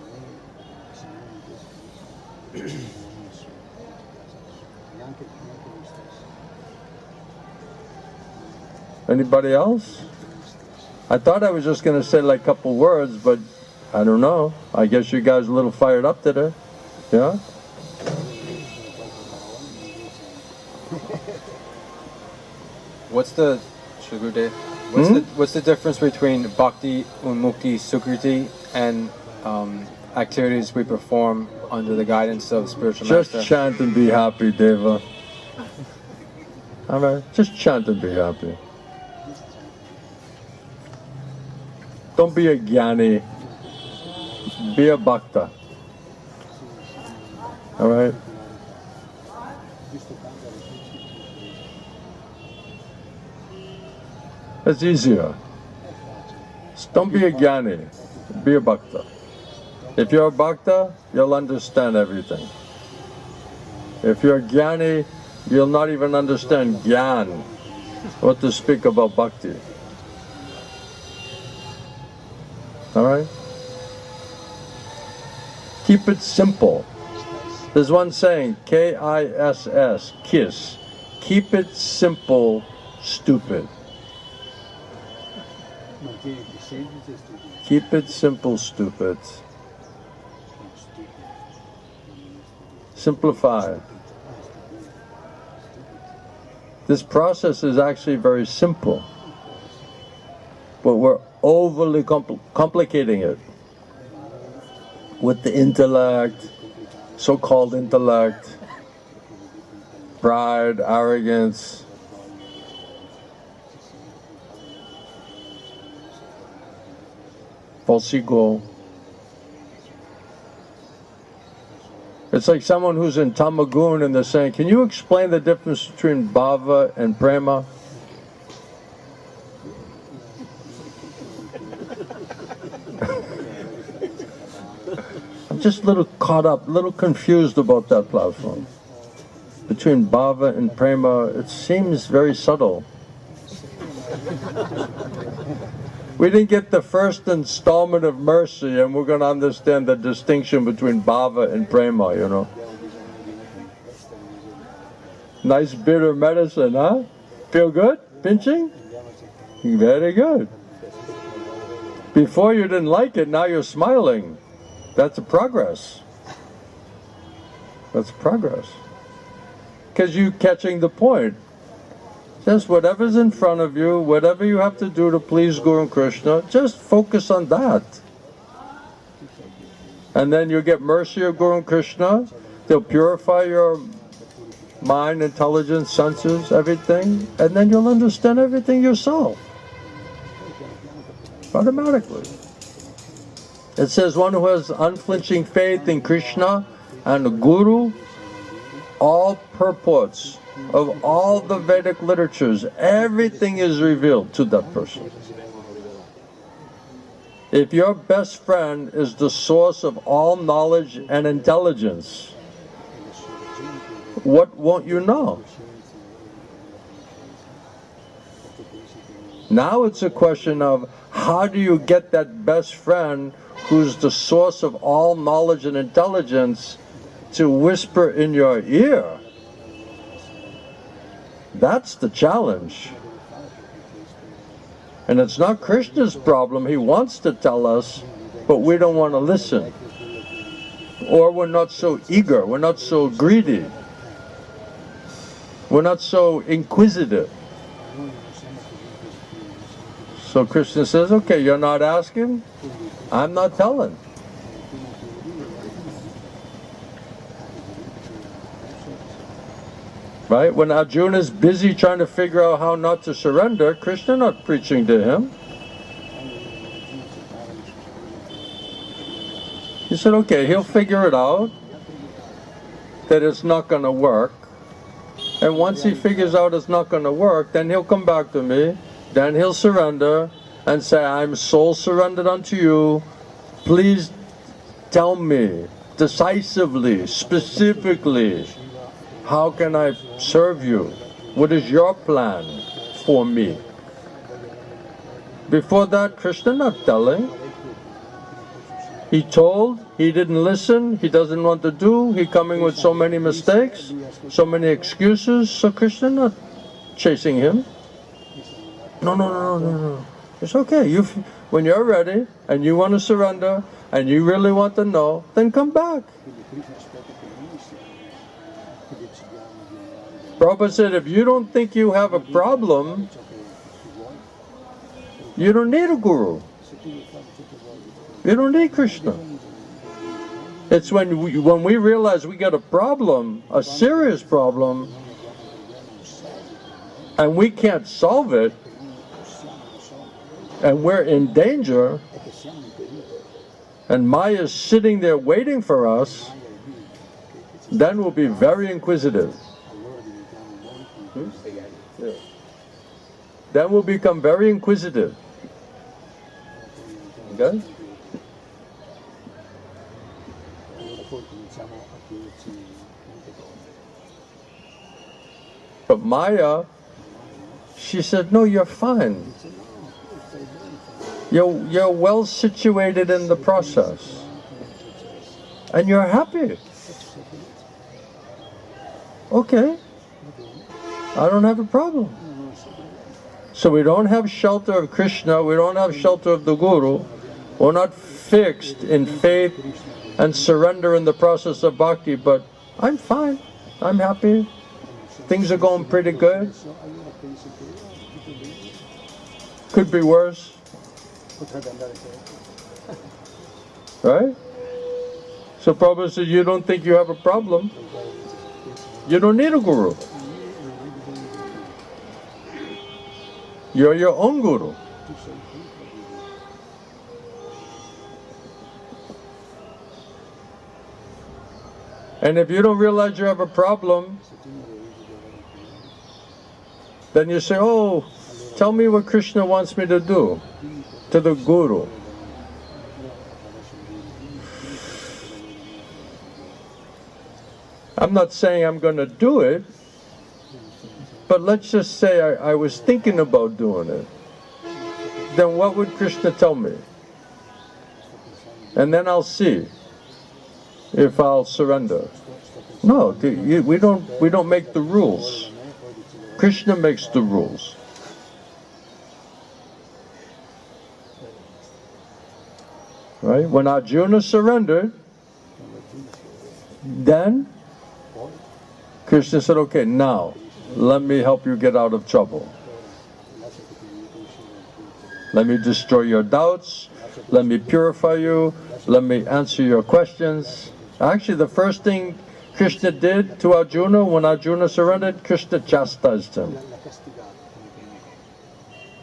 Anybody else? I thought I was just going to say like a couple words, but I don't know. I guess you guys are a little fired up today. Yeah? What's the Sugar Day? What's the difference between Bhakti and Mukti Sukriti and activities we perform under the guidance of spiritual Just master? chant and be happy, Deva. Alright, just chant and be happy. Don't be a jnani. Be a bhakta. Alright? It's easier. Don't be a jnani. Be a bhakta. If you're a bhakta, you'll understand everything. If you're a jnani, you'll not even understand jnana, what to speak about bhakti. Alright? Keep it simple. There's one saying, K-I-S-S, kiss. Keep it simple, stupid. Keep it simple, stupid. Simplify. This process is actually very simple, but we're overly complicating it with the intellect, so-called intellect, pride, arrogance. False ego. It's like someone who's in Tamagun and they're saying, can you explain the difference between bhava and prema? I'm just a little caught up, a little confused about that platform. Between bhava and prema, it seems very subtle. We didn't get the first installment of mercy and we're going to understand the distinction between bhava and prema, you know. Nice bitter medicine, huh? Feel good? Pinching? Very good. Before you didn't like it, now you're smiling. That's a progress. That's progress. Because you're catching the point. Just whatever's in front of you, whatever you have to do to please Guru and Krishna, just focus on that. And then you'll get mercy of Guru and Krishna. They'll purify your mind, intelligence, senses, everything. And then you'll understand everything yourself. Automatically. It says one who has unflinching faith in Krishna and the Guru, all purports of all the Vedic literatures, everything is revealed to that person. If your best friend is the source of all knowledge and intelligence, what won't you know? Now it's a question of how do you get that best friend who's the source of all knowledge and intelligence to whisper in your ear. That's the challenge. And it's not Krishna's problem. He wants to tell us, but we don't want to listen. Or we're not so eager, we're not so greedy. We're not so inquisitive. So Krishna says, okay, you're not asking, I'm not telling. Right? When Arjuna is busy trying to figure out how not to surrender, Krishna not preaching to him. He said, okay, he'll figure it out, that it's not going to work. And once he figures out it's not going to work, then he'll come back to me, then he'll surrender and say, I'm soul surrendered unto you. Please tell me decisively, specifically, how can I serve you? What is your plan for me? Before that, Krishna not telling. He told, he didn't listen, he doesn't want to do, he coming with so many mistakes, so many excuses, so Krishna not chasing him. No. It's okay. When you're ready and you want to surrender and you really want to know, then come back. Prabhupada said, if you don't think you have a problem, You don't need a guru. You don't need Krishna. It's when we realize we got a problem, a serious problem, and we can't solve it, and we're in danger, and Maya is sitting there waiting for us, then we'll be very inquisitive. Yeah. Then we'll become very inquisitive. Okay? But Maya, she said, no, you're fine. You're well situated in the process. And you're happy. Okay. I don't have a problem. So we don't have shelter of Krishna, we don't have shelter of the Guru. We're not fixed in faith and surrender in the process of bhakti, but I'm fine. I'm happy. Things are going pretty good. Could be worse. Right? So Prabhupada says, you don't think you have a problem? You don't need a guru. You're your own guru. And if you don't realize you have a problem, then you say, oh, tell me what Krishna wants me to do, to the Guru. I'm not saying I'm going to do it, but let's just say I was thinking about doing it. Then what would Krishna tell me? And then I'll see if I'll surrender. No, we don't make the rules. Krishna makes the rules. Right? When Arjuna surrendered, then Krishna said, okay, now let me help you get out of trouble. Let me destroy your doubts. Let me purify you. Let me answer your questions. Actually, the first thing Krishna did to Arjuna, when Arjuna surrendered, Krishna chastised him.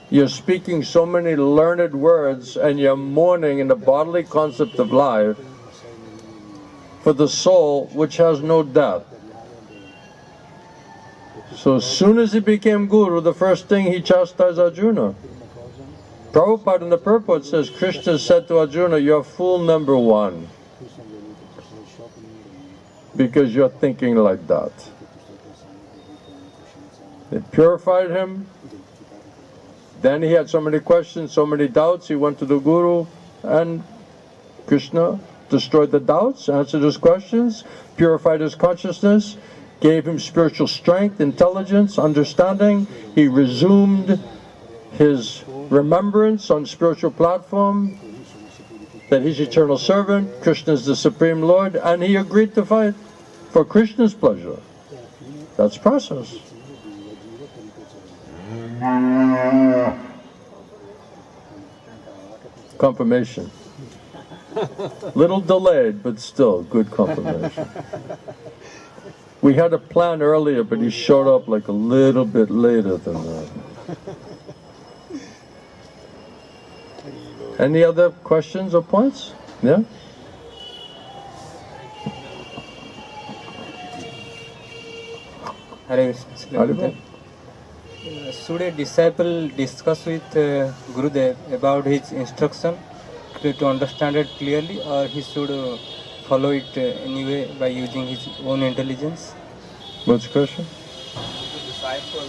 You're speaking so many learned words and you're mourning in the bodily concept of life for the soul which has no death. So as soon as he became Guru, the first thing he chastised Arjuna. Prabhupada in the purport says, Krishna said to Arjuna, you're fool number one, because you're thinking like that. It purified him. Then he had so many questions, so many doubts, he went to the Guru, and Krishna destroyed the doubts, answered his questions, purified his consciousness, gave him spiritual strength, intelligence, understanding. He resumed his remembrance on spiritual platform that he's eternal servant, Krishna is the Supreme Lord, and he agreed to fight for Krishna's pleasure. That's process. Confirmation. Little delayed, but still good confirmation. We had a plan earlier, but he showed up like a little bit later than that. Any other questions or points? Yeah? Hare Krishna. Should a disciple discuss with Gurudev about his instruction to understand it clearly, or he should follow it anyway by using his own intelligence? What's the question? The disciple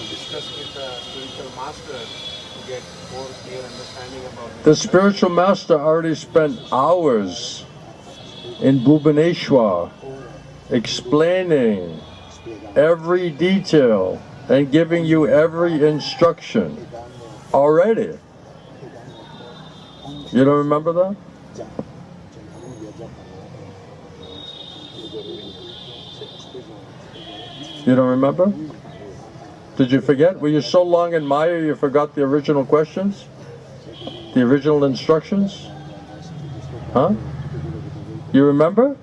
discuss with the spiritual master to get more clear understanding about The spiritual master already spent hours in Bhubaneswar explaining every detail and giving you every instruction already. You don't remember that? You don't remember? Did you forget? Were you so long in Maya you forgot the original questions? The original instructions? Huh? You remember?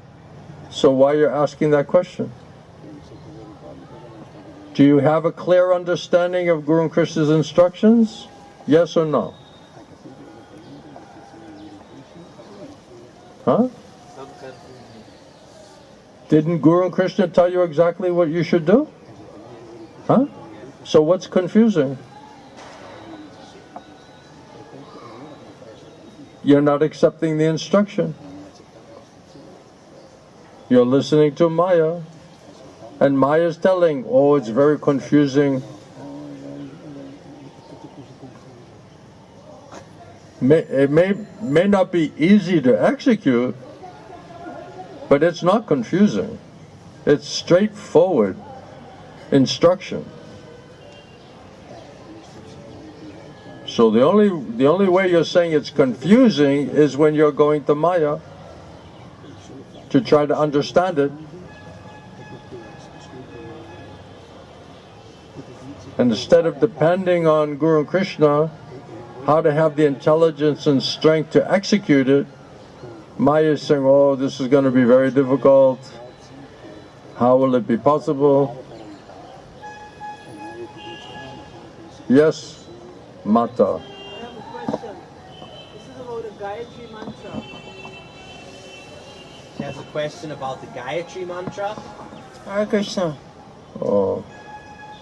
So why you're asking that question? Do you have a clear understanding of Guru Krishna's instructions? Yes or no? Huh? Didn't Guru Krishna tell you exactly what you should do? Huh? So what's confusing? You're not accepting the instruction. You're listening to Maya. And Maya is telling, oh, it's very confusing. It may not be easy to execute, but it's not confusing. It's straightforward instruction. So the only way you're saying it's confusing is when you're going to Maya to try to understand it. And instead of depending on Guru Krishna, how to have the intelligence and strength to execute it, Maya is saying, oh, this is going to be very difficult. How will it be possible? Yes, Mata. I have a question. This is about the Gayatri mantra. She has a question about the Gayatri mantra. Hare Krishna. Oh.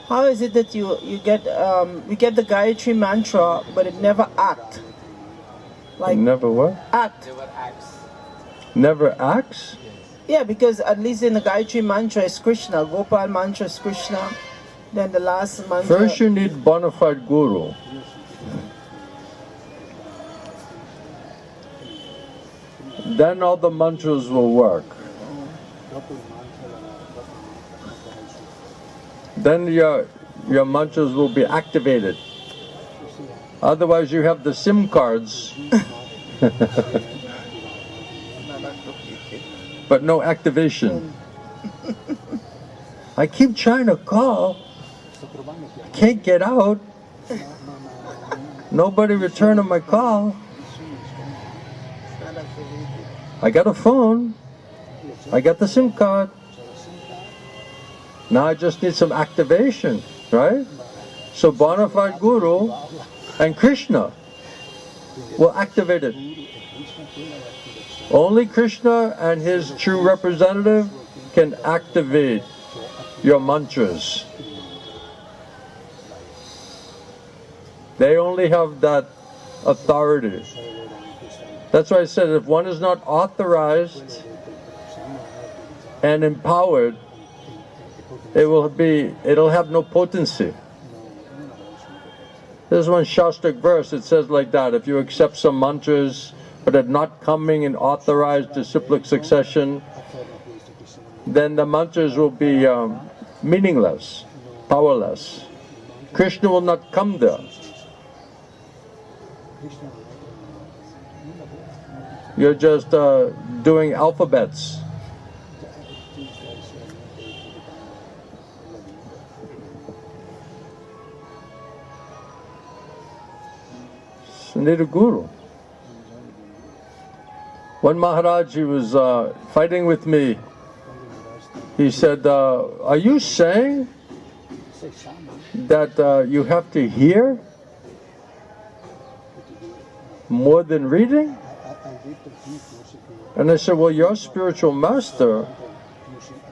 How is it that you get the Gayatri mantra, but it never act? Like Never what? act. Never acts. Never acts? Yeah, because at least in the Gayatri mantra is Krishna, Gopal mantra is Krishna, then the last mantra. First you need bona fide Guru. Then all the mantras will work. Then your mantras will be activated. Otherwise you have the SIM cards but no activation. I keep trying to call, can't get out, nobody returning my call. I got a phone, I got the SIM card. Now I just need some activation, right? So bona fide Guru and Krishna will activate it. Only Krishna and his true representative can activate your mantras. They only have that authority. That's why I said if one is not authorized and empowered, it'll have no potency. There's one Shastric verse, it says like that, if you accept some mantras but are not coming in authorized disciplic succession, then the mantras will be meaningless, powerless. Krishna will not come there. You're just doing alphabets. So need a guru. One Maharaj, he was fighting with me. He said, are you saying that you have to hear more than reading? And I said, well, your spiritual master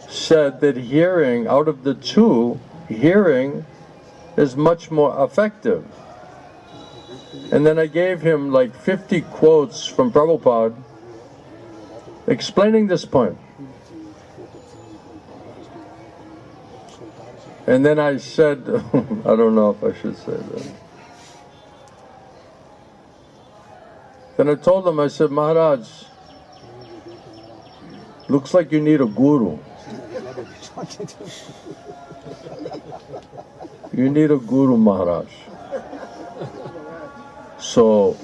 said that hearing, out of the two, hearing is much more effective. And then I gave him like 50 quotes from Prabhupada explaining this point. And then I said, I don't know if I should say that. Then I told him, I said, Maharaj, looks like you need a guru. You need a guru, Maharaj. So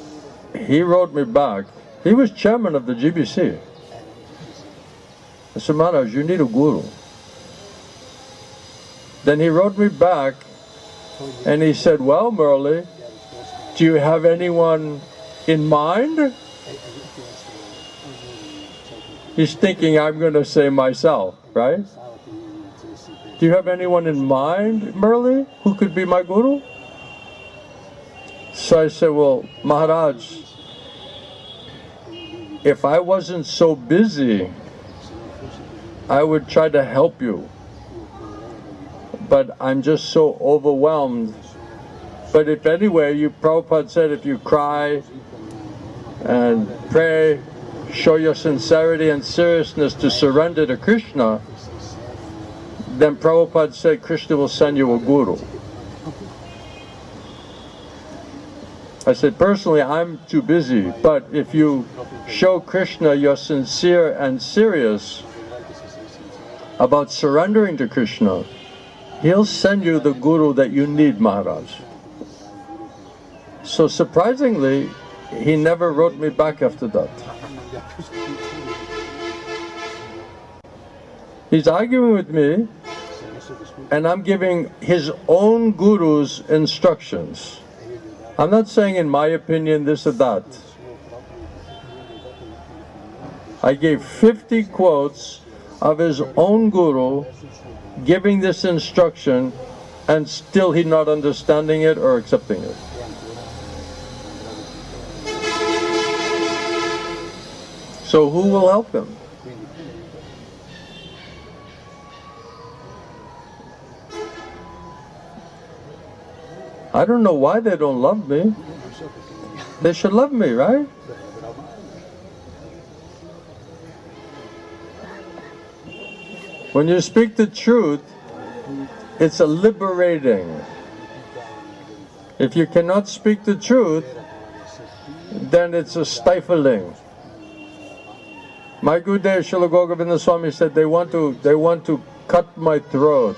he wrote me back. He was chairman of the GBC. I said, Maharaj, you need a guru. Then he wrote me back And he said, well, Murali, do you have anyone in mind? He's thinking I'm going to say myself, right? Do you have anyone in mind, Murali, who could be my guru? So I said, well, Maharaj, if I wasn't so busy, I would try to help you. But I'm just so overwhelmed. But if anyway, Prabhupada said, if you cry and pray, show your sincerity and seriousness to surrender to Krishna, then Prabhupada said Krishna will send you a guru. I said, personally, I'm too busy, but if you show Krishna you're sincere and serious about surrendering to Krishna, he'll send you the guru that you need, Maharaj. So surprisingly, he never wrote me back after that. He's arguing with me, and I'm giving his own guru's instructions. I'm not saying in my opinion this or that. I gave 50 quotes of his own guru giving this instruction, and still he's not understanding it or accepting it. So who will help him? I don't know why they don't love me. They should love me, right? When you speak the truth, it's a liberating. If you cannot speak the truth, then it's a stifling. My Gurudev Srila Govinda Swami said they want to cut my throat.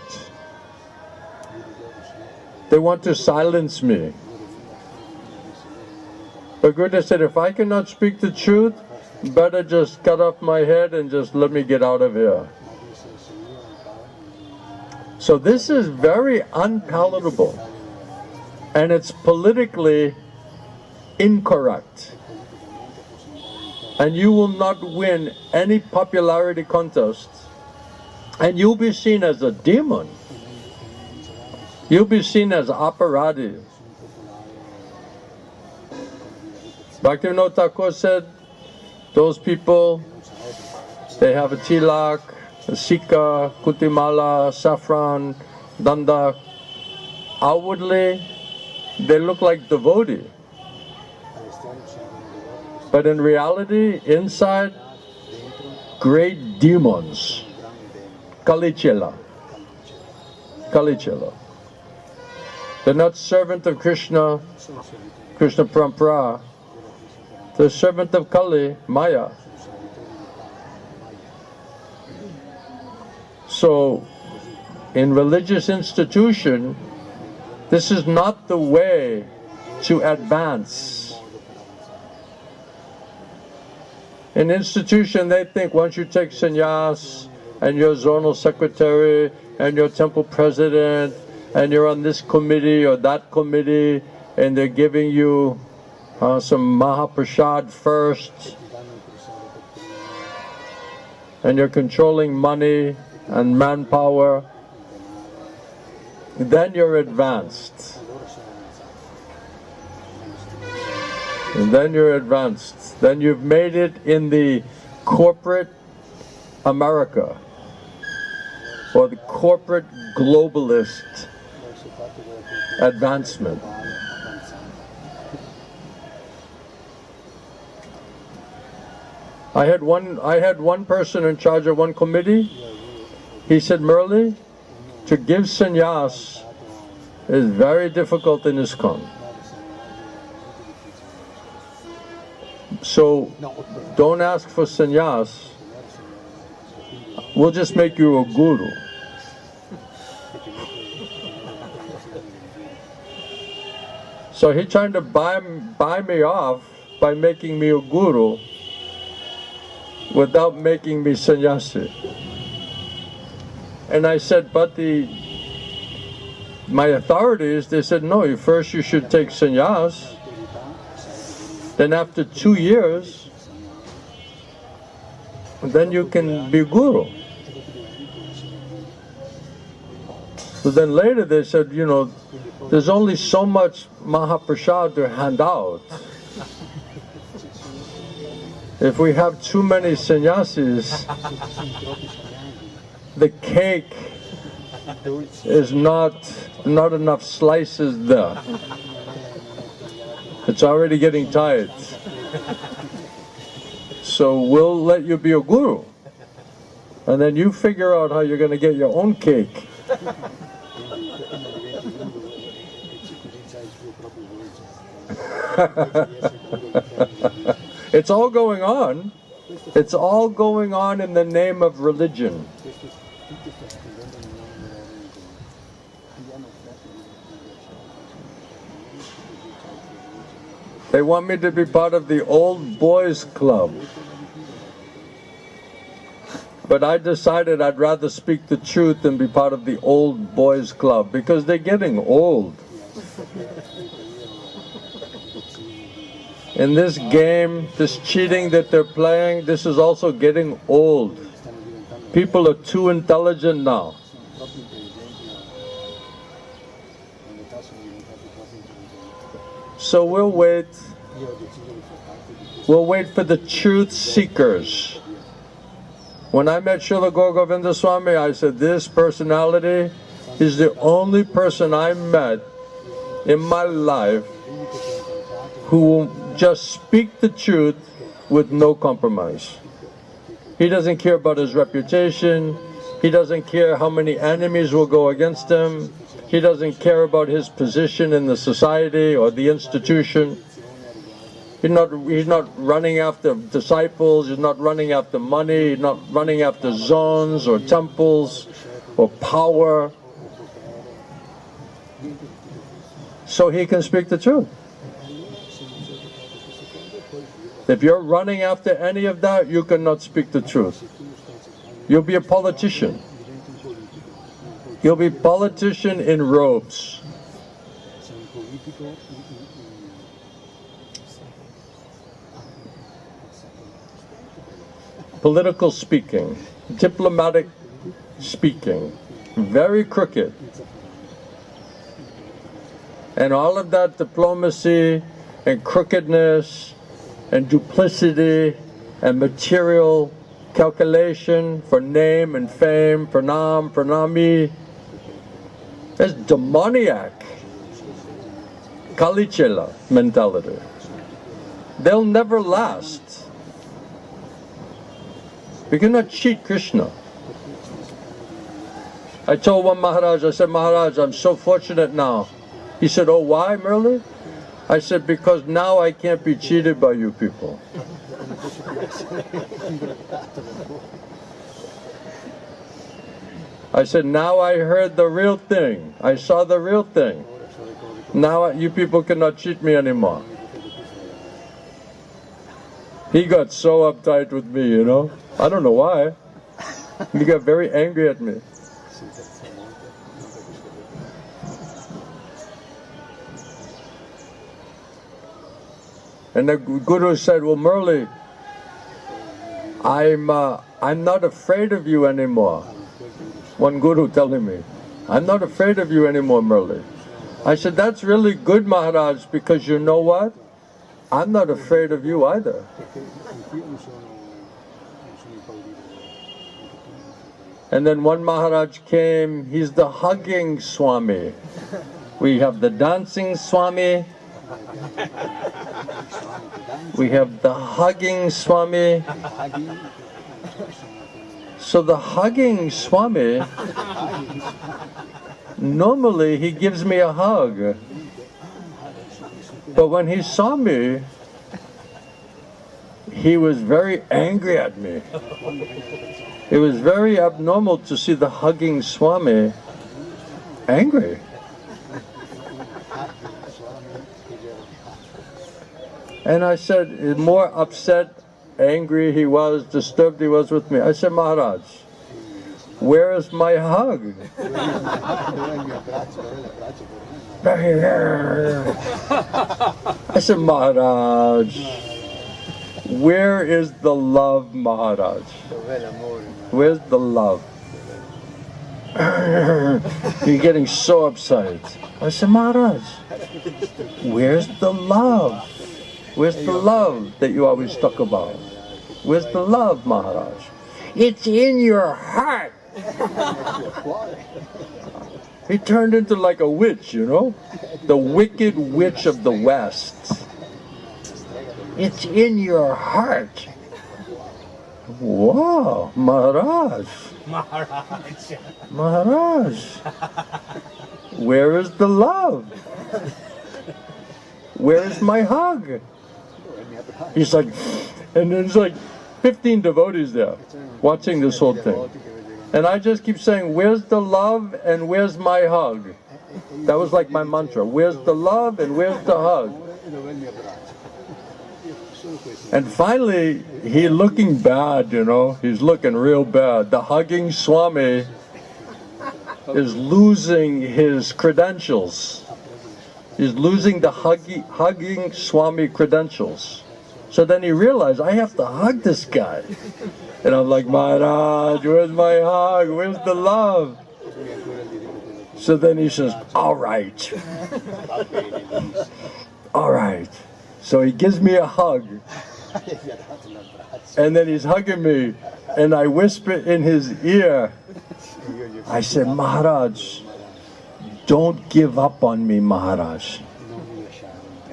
They want to silence me. But Gurudev said, if I cannot speak the truth, better just cut off my head and just let me get out of here. So this is very unpalatable, and it's politically incorrect. And you will not win any popularity contest, and you'll be seen as a demon. You'll be seen as aparadi. Bhaktivinoda Thakur said, those people, they have a tilak, a sika, kutimala, saffron, dandak. Outwardly, they look like devotee. But in reality, inside, great demons. Kalichela. Kalichela. They're not servant of Krishna, Krishna Parampara. They're servant of Kali, Maya. So, in religious institution, this is not the way to advance. In institution, they think once you take sannyas, and you're zonal secretary, and you're temple president, and you're on this committee or that committee, and they're giving you some Mahaprasad first, and you're controlling money and manpower, then you're advanced. And then you're advanced. Then you've made it in the corporate America, or the corporate globalist advancement. I had one person in charge of one committee. He said, Murali, to give sannyas is very difficult in ISKCON. So don't ask for sannyas. We'll just make you a guru. So he's trying to buy me off by making me a guru without making me sannyasi. And I said, but the my authorities, they said, no, first you should take sannyas. Then after 2 years, then you can be guru. So then later they said, you know, there's only so much Mahaprasad to hand out. If we have too many sannyasis, the cake is not enough slices there. It's already getting tight. So we'll let you be a guru. And then you figure out how you're going to get your own cake. It's all going on. It's all going on in the name of religion. They want me to be part of the old boys club. But I decided I'd rather speak the truth than be part of the old boys club because they're getting old. In this game, this cheating that they're playing, this is also getting old. People are too intelligent now. So we'll wait for the truth seekers. When I met Srila Gaura Govinda Swami, I said, this personality is the only person I met in my life who will just speak the truth with no compromise. He doesn't care about his reputation. He doesn't care how many enemies will go against him. He doesn't care about his position in the society or the institution. He's not running after disciples, he's not running after money, he's not running after zones or temples or power. So he can speak the truth. If you're running after any of that, you cannot speak the truth. You'll be a politician. You'll be a politician in robes. Political speaking, diplomatic speaking, very crooked. And all of that diplomacy and crookedness and duplicity and material calculation for name and fame, pranam, pranami, that's demoniac, Kalichela mentality. They'll never last. We cannot cheat Krishna. I told one Maharaj, I said, Maharaj, I'm so fortunate now. He said, oh, why, Murali? I said, because now I can't be cheated by you people. I said, now I heard the real thing. I saw the real thing. Now you people cannot cheat me anymore. He got so uptight with me, you know. I don't know why. He got very angry at me. And the Guru said, well, Murali, I'm not afraid of you anymore. One Guru telling me, I'm not afraid of you anymore, Murali. I said, that's really good, Maharaj, because you know what? I'm not afraid of you either. And then one Maharaj came, he's the Hugging Swami. We have the Dancing Swami. We have the Hugging Swami. So the Hugging Swami, normally he gives me a hug. But when he saw me, he was very angry at me. It was very abnormal to see the Hugging Swami angry. And I said, the more upset, angry he was, disturbed he was with me, I said, Maharaj, Where is my hug? I said, Maharaj, where is the love, Maharaj? Where's the love? You're getting so upset. I said, Maharaj, where's the love? Where's the love that you always talk about? Where's the love, Maharaj? It's in your heart. He turned into like a witch, you know? The wicked witch of the West. It's in your heart. Wow, Maharaj. Maharaj. Where is the love? Where is my hug? He's like, and there's like 15 devotees there watching this whole thing. And I just keep saying, where's the love and where's my hug? That was like my mantra. Where's the love and where's the hug? And finally, he's looking bad, you know. He's looking real bad. The Hugging Swami is losing his credentials. He's losing the Hugging Swami credentials. So then he realized, I have to hug this guy. And I'm like, Maharaj, where's my hug? Where's the love? So then he says, all right. All right. So he gives me a hug. And then he's hugging me. And I whisper in his ear. I said, Maharaj, don't give up on me, Maharaj.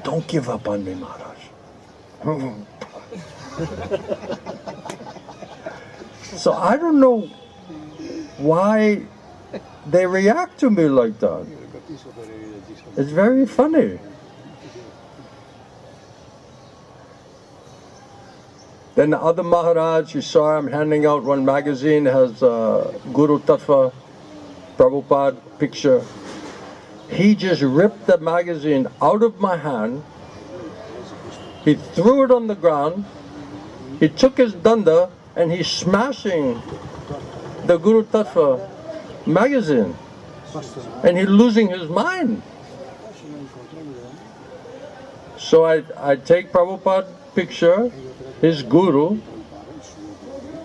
Don't give up on me, Maharaj. So I don't know why they react to me like that. It's very funny. Then the other Maharaj, you saw him handing out one magazine, has Guru Tattva, Prabhupada picture. He just ripped the magazine out of my hand. He threw it on the ground. He took his danda and he's smashing the Guru Tattva magazine. And he's losing his mind. So I take Prabhupada picture, his guru.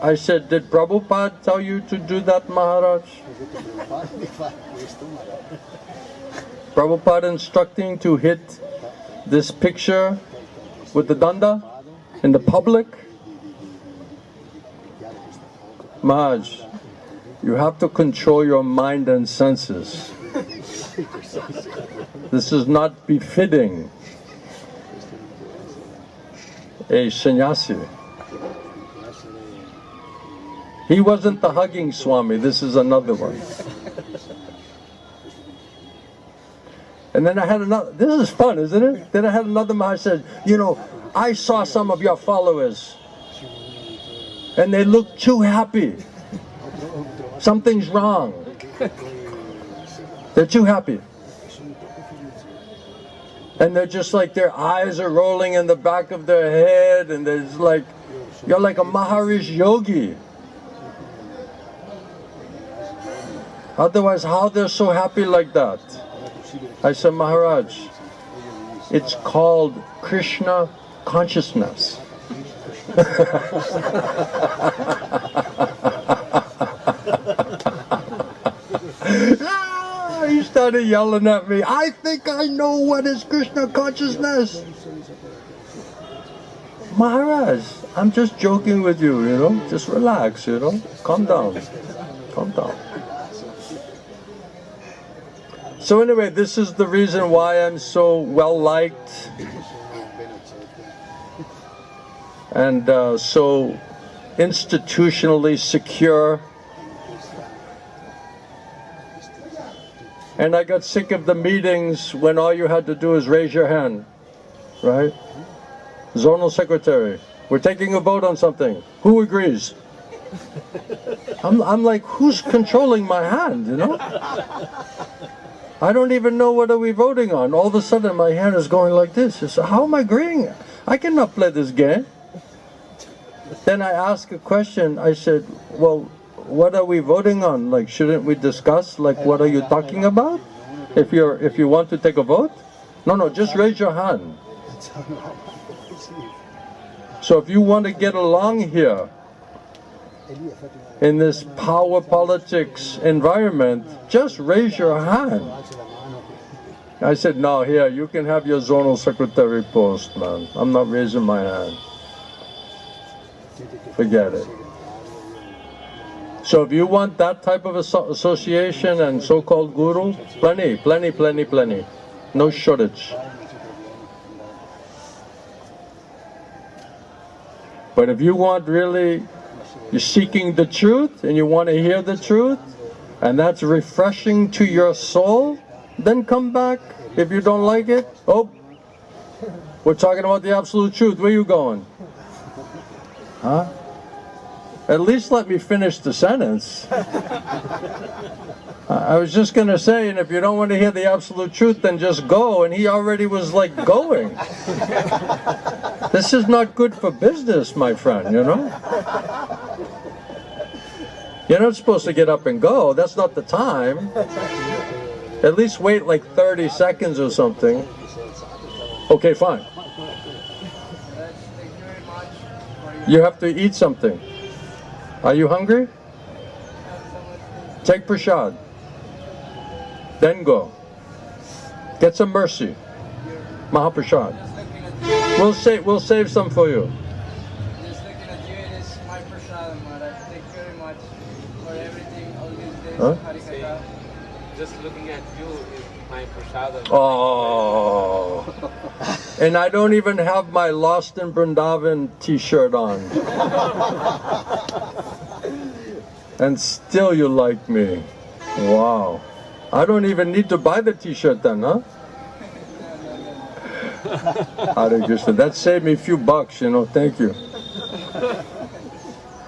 I said, did Prabhupada tell you to do that, Maharaj? Prabhupada instructing to hit this picture with the danda in the public? Maharaj, you have to control your mind and senses. This is not befitting a sannyasi. He wasn't the Hugging Swami, this is another one. And then I had another, this is fun, isn't it? Then I had another Maharaj said, you know, I saw some of your followers and they look too happy. Something's wrong. They're too happy. And they're just like, their eyes are rolling in the back of their head, and there's like, you're like a Maharishi yogi. Otherwise, how they're so happy like that? I said, Maharaj, it's called Krishna consciousness. He started yelling at me, I think I know what is Krishna consciousness. Maharaj, I'm just joking with you, you know, just relax, you know, calm down, calm down. So anyway, this is the reason why I'm so well liked and so institutionally secure. And I got sick of the meetings when all you had to do is raise your hand, right? Zonal secretary, we're taking a vote on something. Who agrees? I'm like, who's controlling my hand, you know? I don't even know what are we voting on. All of a sudden my hand is going like this. So how am I agreeing? I cannot play this game. Then I asked a question. I said, well, what are we voting on? Like, shouldn't we discuss, like, what are you talking about? If you want to take a vote? No, just raise your hand. So if you want to get along here, in this power politics environment, just raise your hand. I said, no, here, you can have your zonal secretary post, man. I'm not raising my hand. Forget it. So if you want that type of association and so-called guru, plenty. No shortage. But if you want really, you're seeking the truth and you want to hear the truth, and that's refreshing to your soul, then come back. If you don't like it, oh, we're talking about the absolute truth. Where are you going? Huh? At least let me finish the sentence. I was just going to say, and if you don't want to hear the absolute truth, then just go. And he already was like going. This is not good for business, my friend, you know? You're not supposed to get up and go. That's not the time. At least wait like 30 seconds or something. Okay, fine. You have to eat something. Are you hungry? Take prasad. Then go. Get some mercy. Mahaprasad. We'll save some for you. Just looking at you, it is my prasad, Maharaj. Thank you very much for everything, all these days. Huh? Harikatha. Just looking at you is my prasad. Oh. And I don't even have my Lost in Vrindavan t-shirt on. And still you like me. Wow. I don't even need to buy the t-shirt then, huh? Hare Krishna. That saved me a few bucks, you know. Thank you.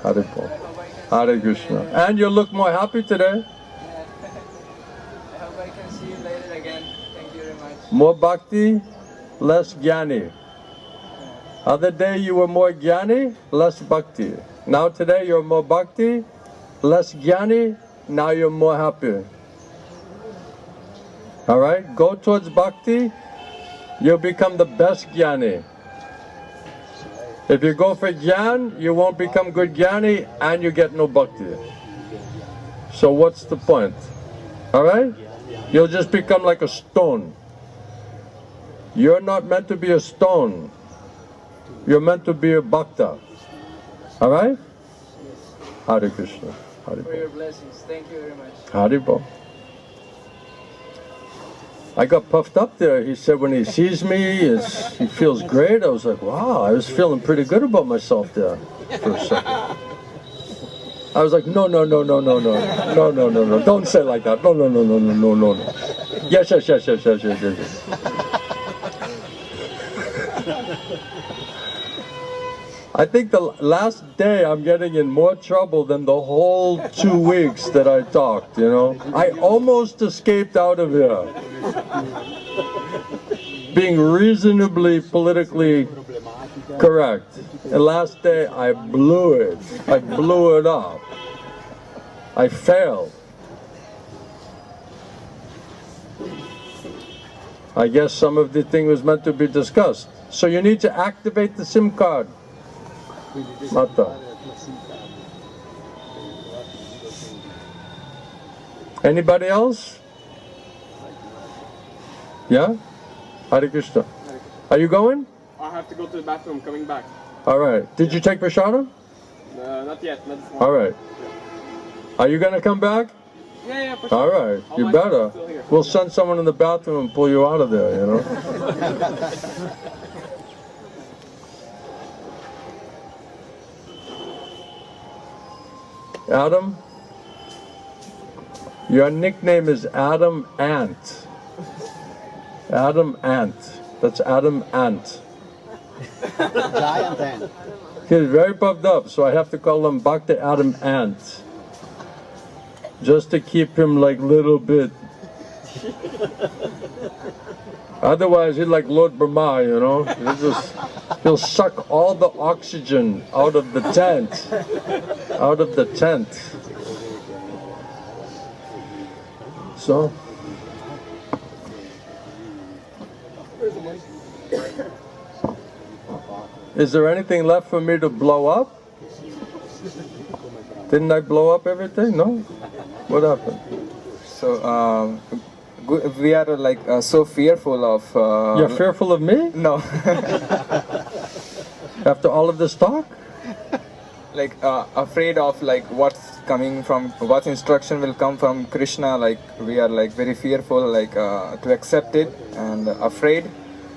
Hare Krishna. Hare Krishna. And you look more happy today. I hope I can see you later again. Thank you very much. More bhakti, less jnani. Other day you were more jnani, less bhakti. Now today you're more bhakti, less jnani, now you're more happy. Alright? Go towards bhakti, you'll become the best jnani. If you go for jnana, you won't become good jnani and you get no bhakti. So what's the point? Alright? You'll just become like a stone. You're not meant to be a stone. You're meant to be a bhakta. Alright? Hare Krishna. Hare For your Bol. blessings. Thank you very much. Hare Bol. I got puffed up there. He said when he sees me, he feels great. I was like, wow, I was feeling pretty good about myself there for a second. I was like, no, don't say like that. No. Yes. I think the last day I'm getting in more trouble than the whole 2 weeks that I talked, you know. I almost escaped out of here. Being reasonably politically correct. And last day I blew it. I blew it up. I failed. I guess some of the thing was meant to be discussed. So you need to activate the SIM card. Mata. Anybody else? Yeah? Hare Krishna. Are you going? I have to go to the bathroom, coming back. Alright. Did you take prashadam? Not yet, not this morning. Alright. Are you going to come back? Yeah, for sure. Alright. All You my better. stuff's still here. We'll send someone in the bathroom and pull you out of there, you know? Adam? Your nickname is Adam Ant. Adam Ant. That's Adam Ant. Giant ant. He's very puffed up, so I have to call him Bhakti Adam Ant. Just to keep him like little bit. Otherwise he's like Lord Brahma, you know. He'll suck all the oxygen out of the tent. Out of the tent. So, is there anything left for me to blow up? Didn't I blow up everything? No? What happened? So, we are like so fearful of. You're fearful of me? No. After all of this talk? Like afraid of like what's coming from, what instruction will come from Krishna. Like we are like very fearful, like to accept it and afraid.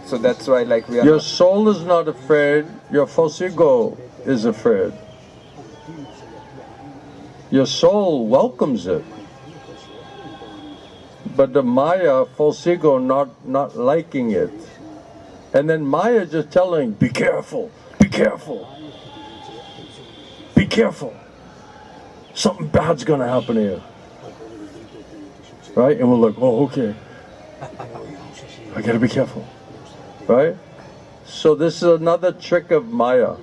So that's why like we are. Your soul is not afraid. Your false ego is afraid. Your soul welcomes it. But the Maya, false ego, not liking it. And then Maya just telling, be careful, be careful, be careful. Something bad's gonna happen to you. Right? And we're like, oh, okay. I gotta be careful. Right? So this is another trick of Maya.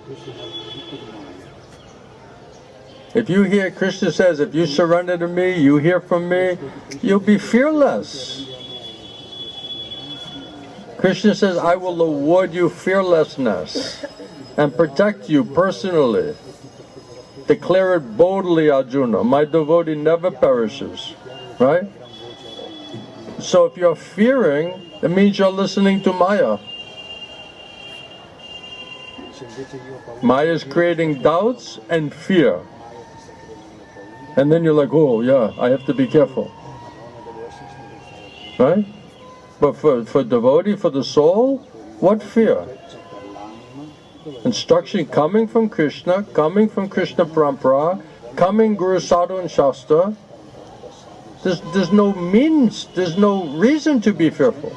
If you hear, Krishna says, if you surrender to me, you hear from me, you'll be fearless. Krishna says, I will award you fearlessness and protect you personally. Declare it boldly, Arjuna. My devotee never perishes. Right? So if you're fearing, it means you're listening to Maya. Maya is creating doubts and fear. And then you're like, oh yeah, I have to be careful. Right? But for devotee, for the soul, what fear? Instruction coming from Krishna Parampara, coming Guru Sadhu and Shastra. There's no means, there's no reason to be fearful.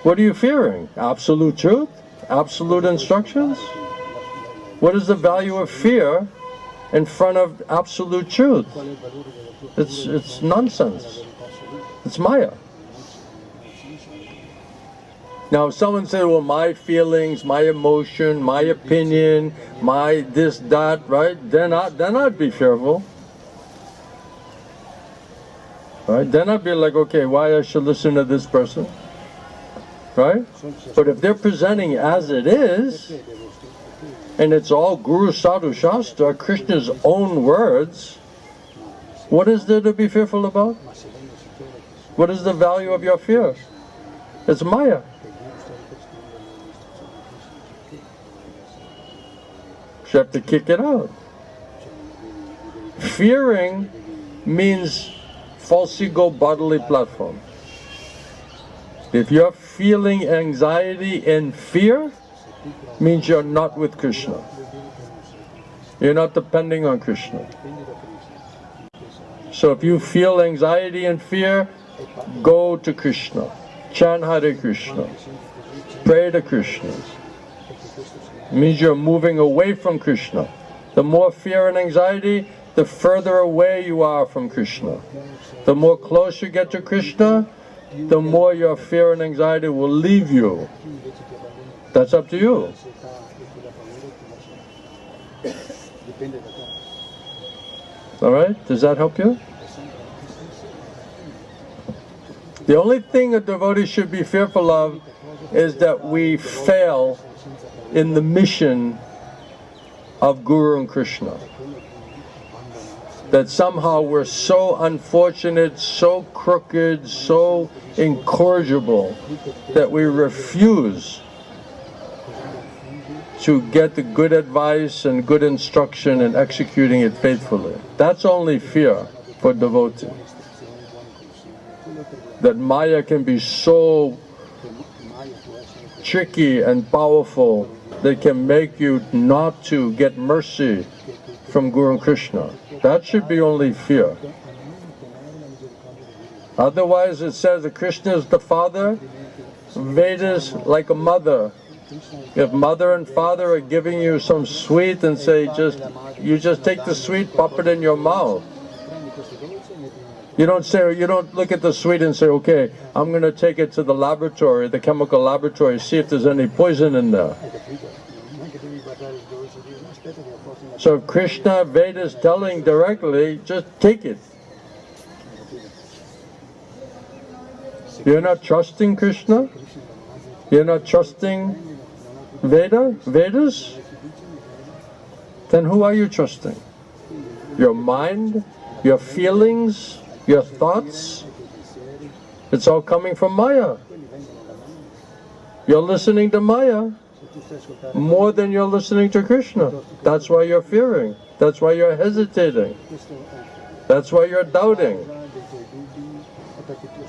What are you fearing? Absolute truth? Absolute instructions? What is the value of fear in front of absolute truth? It's nonsense. It's Maya. Now if someone said, well, my feelings, my emotion, my opinion, my this, that, right? Then I'd be fearful. Right? Then I'd be like, okay, why I should listen to this person? Right? But if they're presenting as it is, and it's all Guru Sadhu Shastra, Krishna's own words, what is there to be fearful about? What is the value of your fear? It's Maya. You have to kick it out. Fearing means false ego bodily platform. If you're feeling anxiety and fear, means you're not with Krishna. You're not depending on Krishna. So if you feel anxiety and fear, go to Krishna. Chant Hare Krishna. Pray to Krishna. It means you're moving away from Krishna. The more fear and anxiety, the further away you are from Krishna. The more close you get to Krishna, the more your fear and anxiety will leave you. That's up to you. Alright, does that help you? The only thing a devotee should be fearful of is that we fail in the mission of Guru and Krishna. That somehow we're so unfortunate, so crooked, so incorrigible that we refuse to get the good advice and good instruction and executing it faithfully. That's only fear for devotee. That Maya can be so tricky and powerful that can make you not to get mercy from Guru and Krishna. That should be only fear. Otherwise it says that Krishna is the father, Vedas like a mother. If mother and father are giving you some sweet and say, you just take the sweet, pop it in your mouth. You don't look at the sweet and say, okay, I'm going to take it to the laboratory, the chemical laboratory, see if there's any poison in there. So if Krishna Veda is telling directly, just take it. You're not trusting Krishna? You're not trusting Vedas? Then who are you trusting? Your mind? Your feelings? Your thoughts? It's all coming from Maya. You're listening to Maya more than you're listening to Krishna. That's why you're fearing. That's why you're hesitating. That's why you're doubting.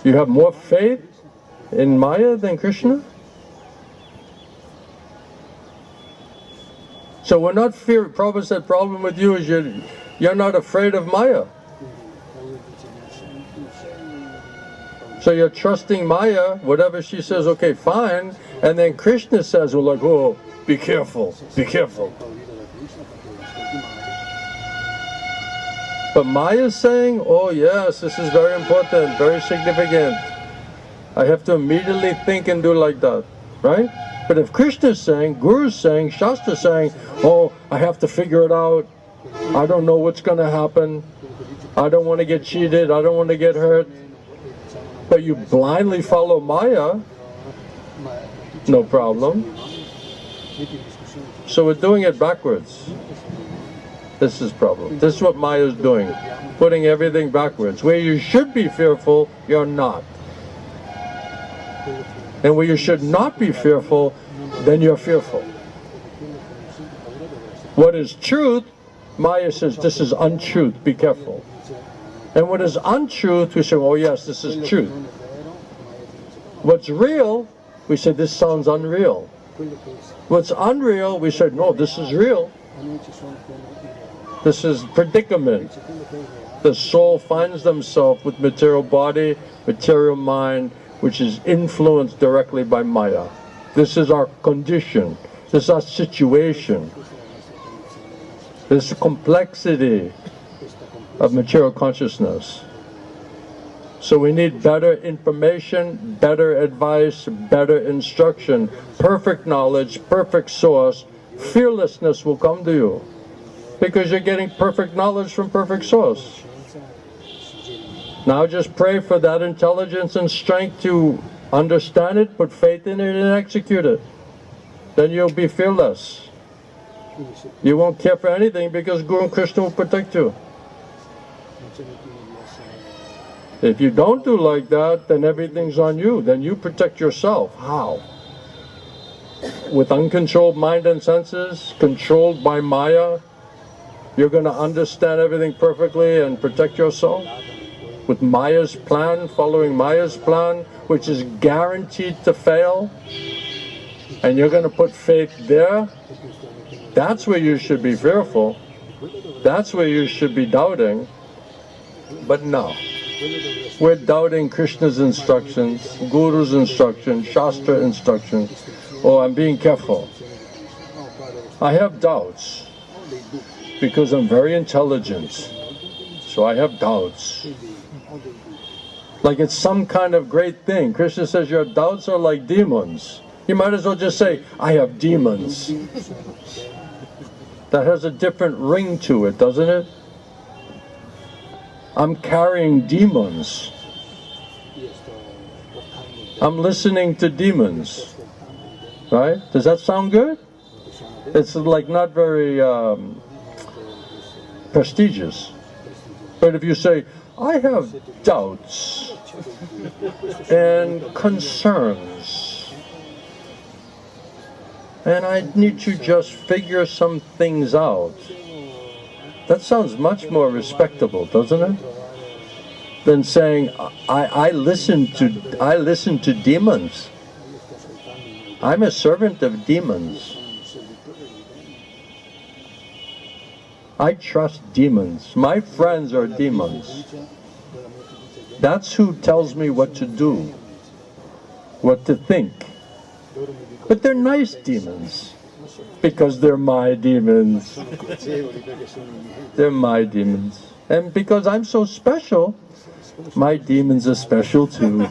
You have more faith in Maya than Krishna? So we're not fearing. Prabhupada said, problem with you is you're not afraid of Maya. So you're trusting Maya, whatever she says, okay, fine. And then Krishna says, we're like, oh, be careful, be careful. But Maya's saying, oh yes, this is very important, very significant. I have to immediately think and do like that, right? But if Krishna's saying, Guru's saying, Shastra's saying, oh, I have to figure it out. I don't know what's going to happen. I don't want to get cheated. I don't want to get hurt. But you blindly follow Maya, no problem. So we're doing it backwards. This is problem. This is what Maya is doing, putting everything backwards. Where you should be fearful, you're not. And where you should not be fearful, then you're fearful. What is truth, Maya says, this is untruth, be careful. And what is untruth, we say, oh yes, this is truth. What's real, we say, this sounds unreal. What's unreal, we say, no, this is real. This is predicament. The soul finds themselves with material body, material mind, which is influenced directly by Maya. This is our condition. This is our situation. This complexity of material consciousness. So we need better information, better advice, better instruction, perfect knowledge, perfect source. Fearlessness will come to you because you're getting perfect knowledge from perfect source. Now just pray for that intelligence and strength to understand it, put faith in it, and execute it. Then you'll be fearless. You won't care for anything because Guru and Krishna will protect you. If you don't do like that, then everything's on you. Then you protect yourself. How? With uncontrolled mind and senses, controlled by Maya, you're going to understand everything perfectly and protect yourself? With Maya's plan, following Maya's plan, which is guaranteed to fail, and you're going to put faith there? That's where you should be fearful. That's where you should be doubting. But no. We're doubting Krishna's instructions, Guru's instructions, Shastra instructions. Oh, I'm being careful. I have doubts because I'm very intelligent. So I have doubts. Like it's some kind of great thing. Krishna says your doubts are like demons. You might as well just say, I have demons. That has a different ring to it, doesn't it? I'm carrying demons. I'm listening to demons. Right? Does that sound good? It's like not very prestigious. But if you say, I have doubts and concerns, and I need to just figure some things out, that sounds much more respectable, doesn't it? Than saying, I listen to demons. I'm a servant of demons. I trust demons. My friends are demons. That's who tells me what to do, what to think. But they're nice demons, because they're my demons. They're my demons. And because I'm so special, my demons are special too.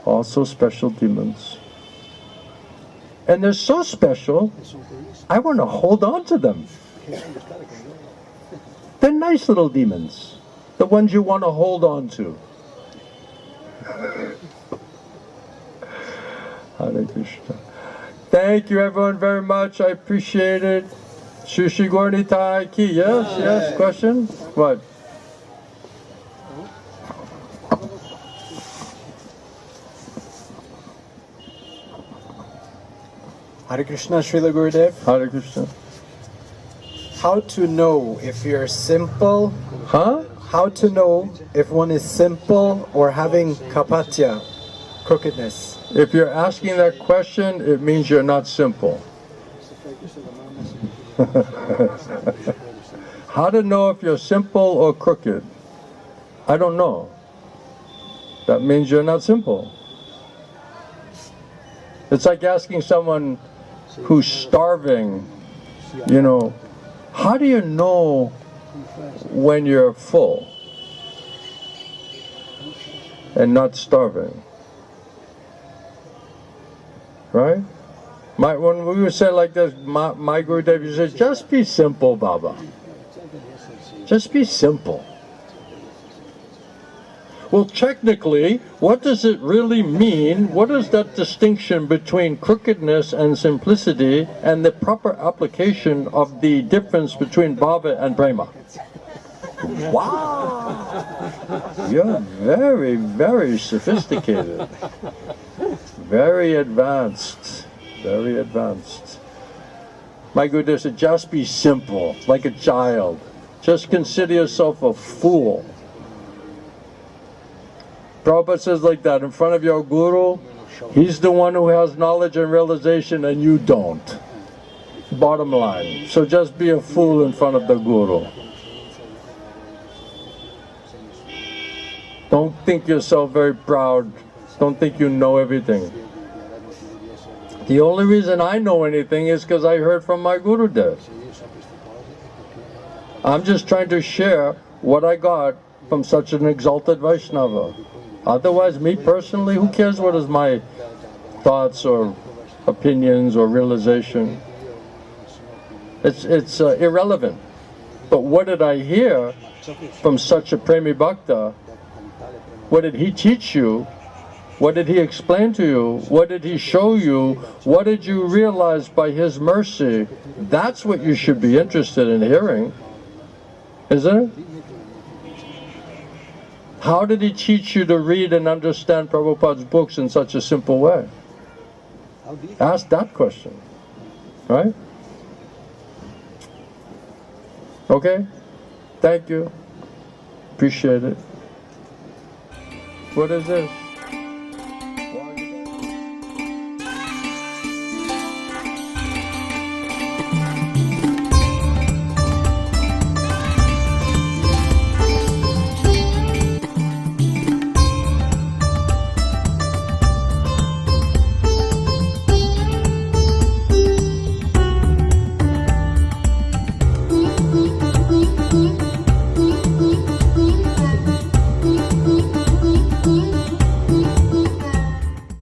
Also special demons. And they're so special, I want to hold on to them. They're nice little demons. The ones you want to hold on to. Hare Krishna. Thank you everyone very much. I appreciate it. Shushi Gornitai Ki. Yes, question? What? Hare Krishna, Srila Gurudev. Hare Krishna. How to know if you're simple? Huh? How to know if one is simple or having kapatya, crookedness? If you're asking that question, it means you're not simple. How to know if you're simple or crooked? I don't know. That means you're not simple. It's like asking someone who's starving, how do you know when you're full and not starving? Right? When we would say like this, my Gurudev used to say, just be simple, Baba. Just be simple. Well, technically, what does it really mean? What is that distinction between crookedness and simplicity and the proper application of the difference between bhava and prema? Wow! You're very, very sophisticated. Very advanced. Very advanced. My Gurudev said, just be simple, like a child. Just consider yourself a fool. Prabhupada says like that, in front of your guru, he's the one who has knowledge and realization and you don't. Bottom line. So just be a fool in front of the guru. Don't think yourself very proud. Don't think you know everything. The only reason I know anything is because I heard from my Gurudev. I'm just trying to share what I got from such an exalted Vaishnava. Otherwise, me personally, who cares what is my thoughts or opinions or realization? It's irrelevant. But what did I hear from such a Premi Bhakta? What did he teach you? What did he explain to you? What did he show you? What did you realize by his mercy? That's what you should be interested in hearing, isn't it? How did he teach you to read and understand Prabhupada's books in such a simple way? Ask that question, right? Okay? Thank you. Appreciate it. What is this?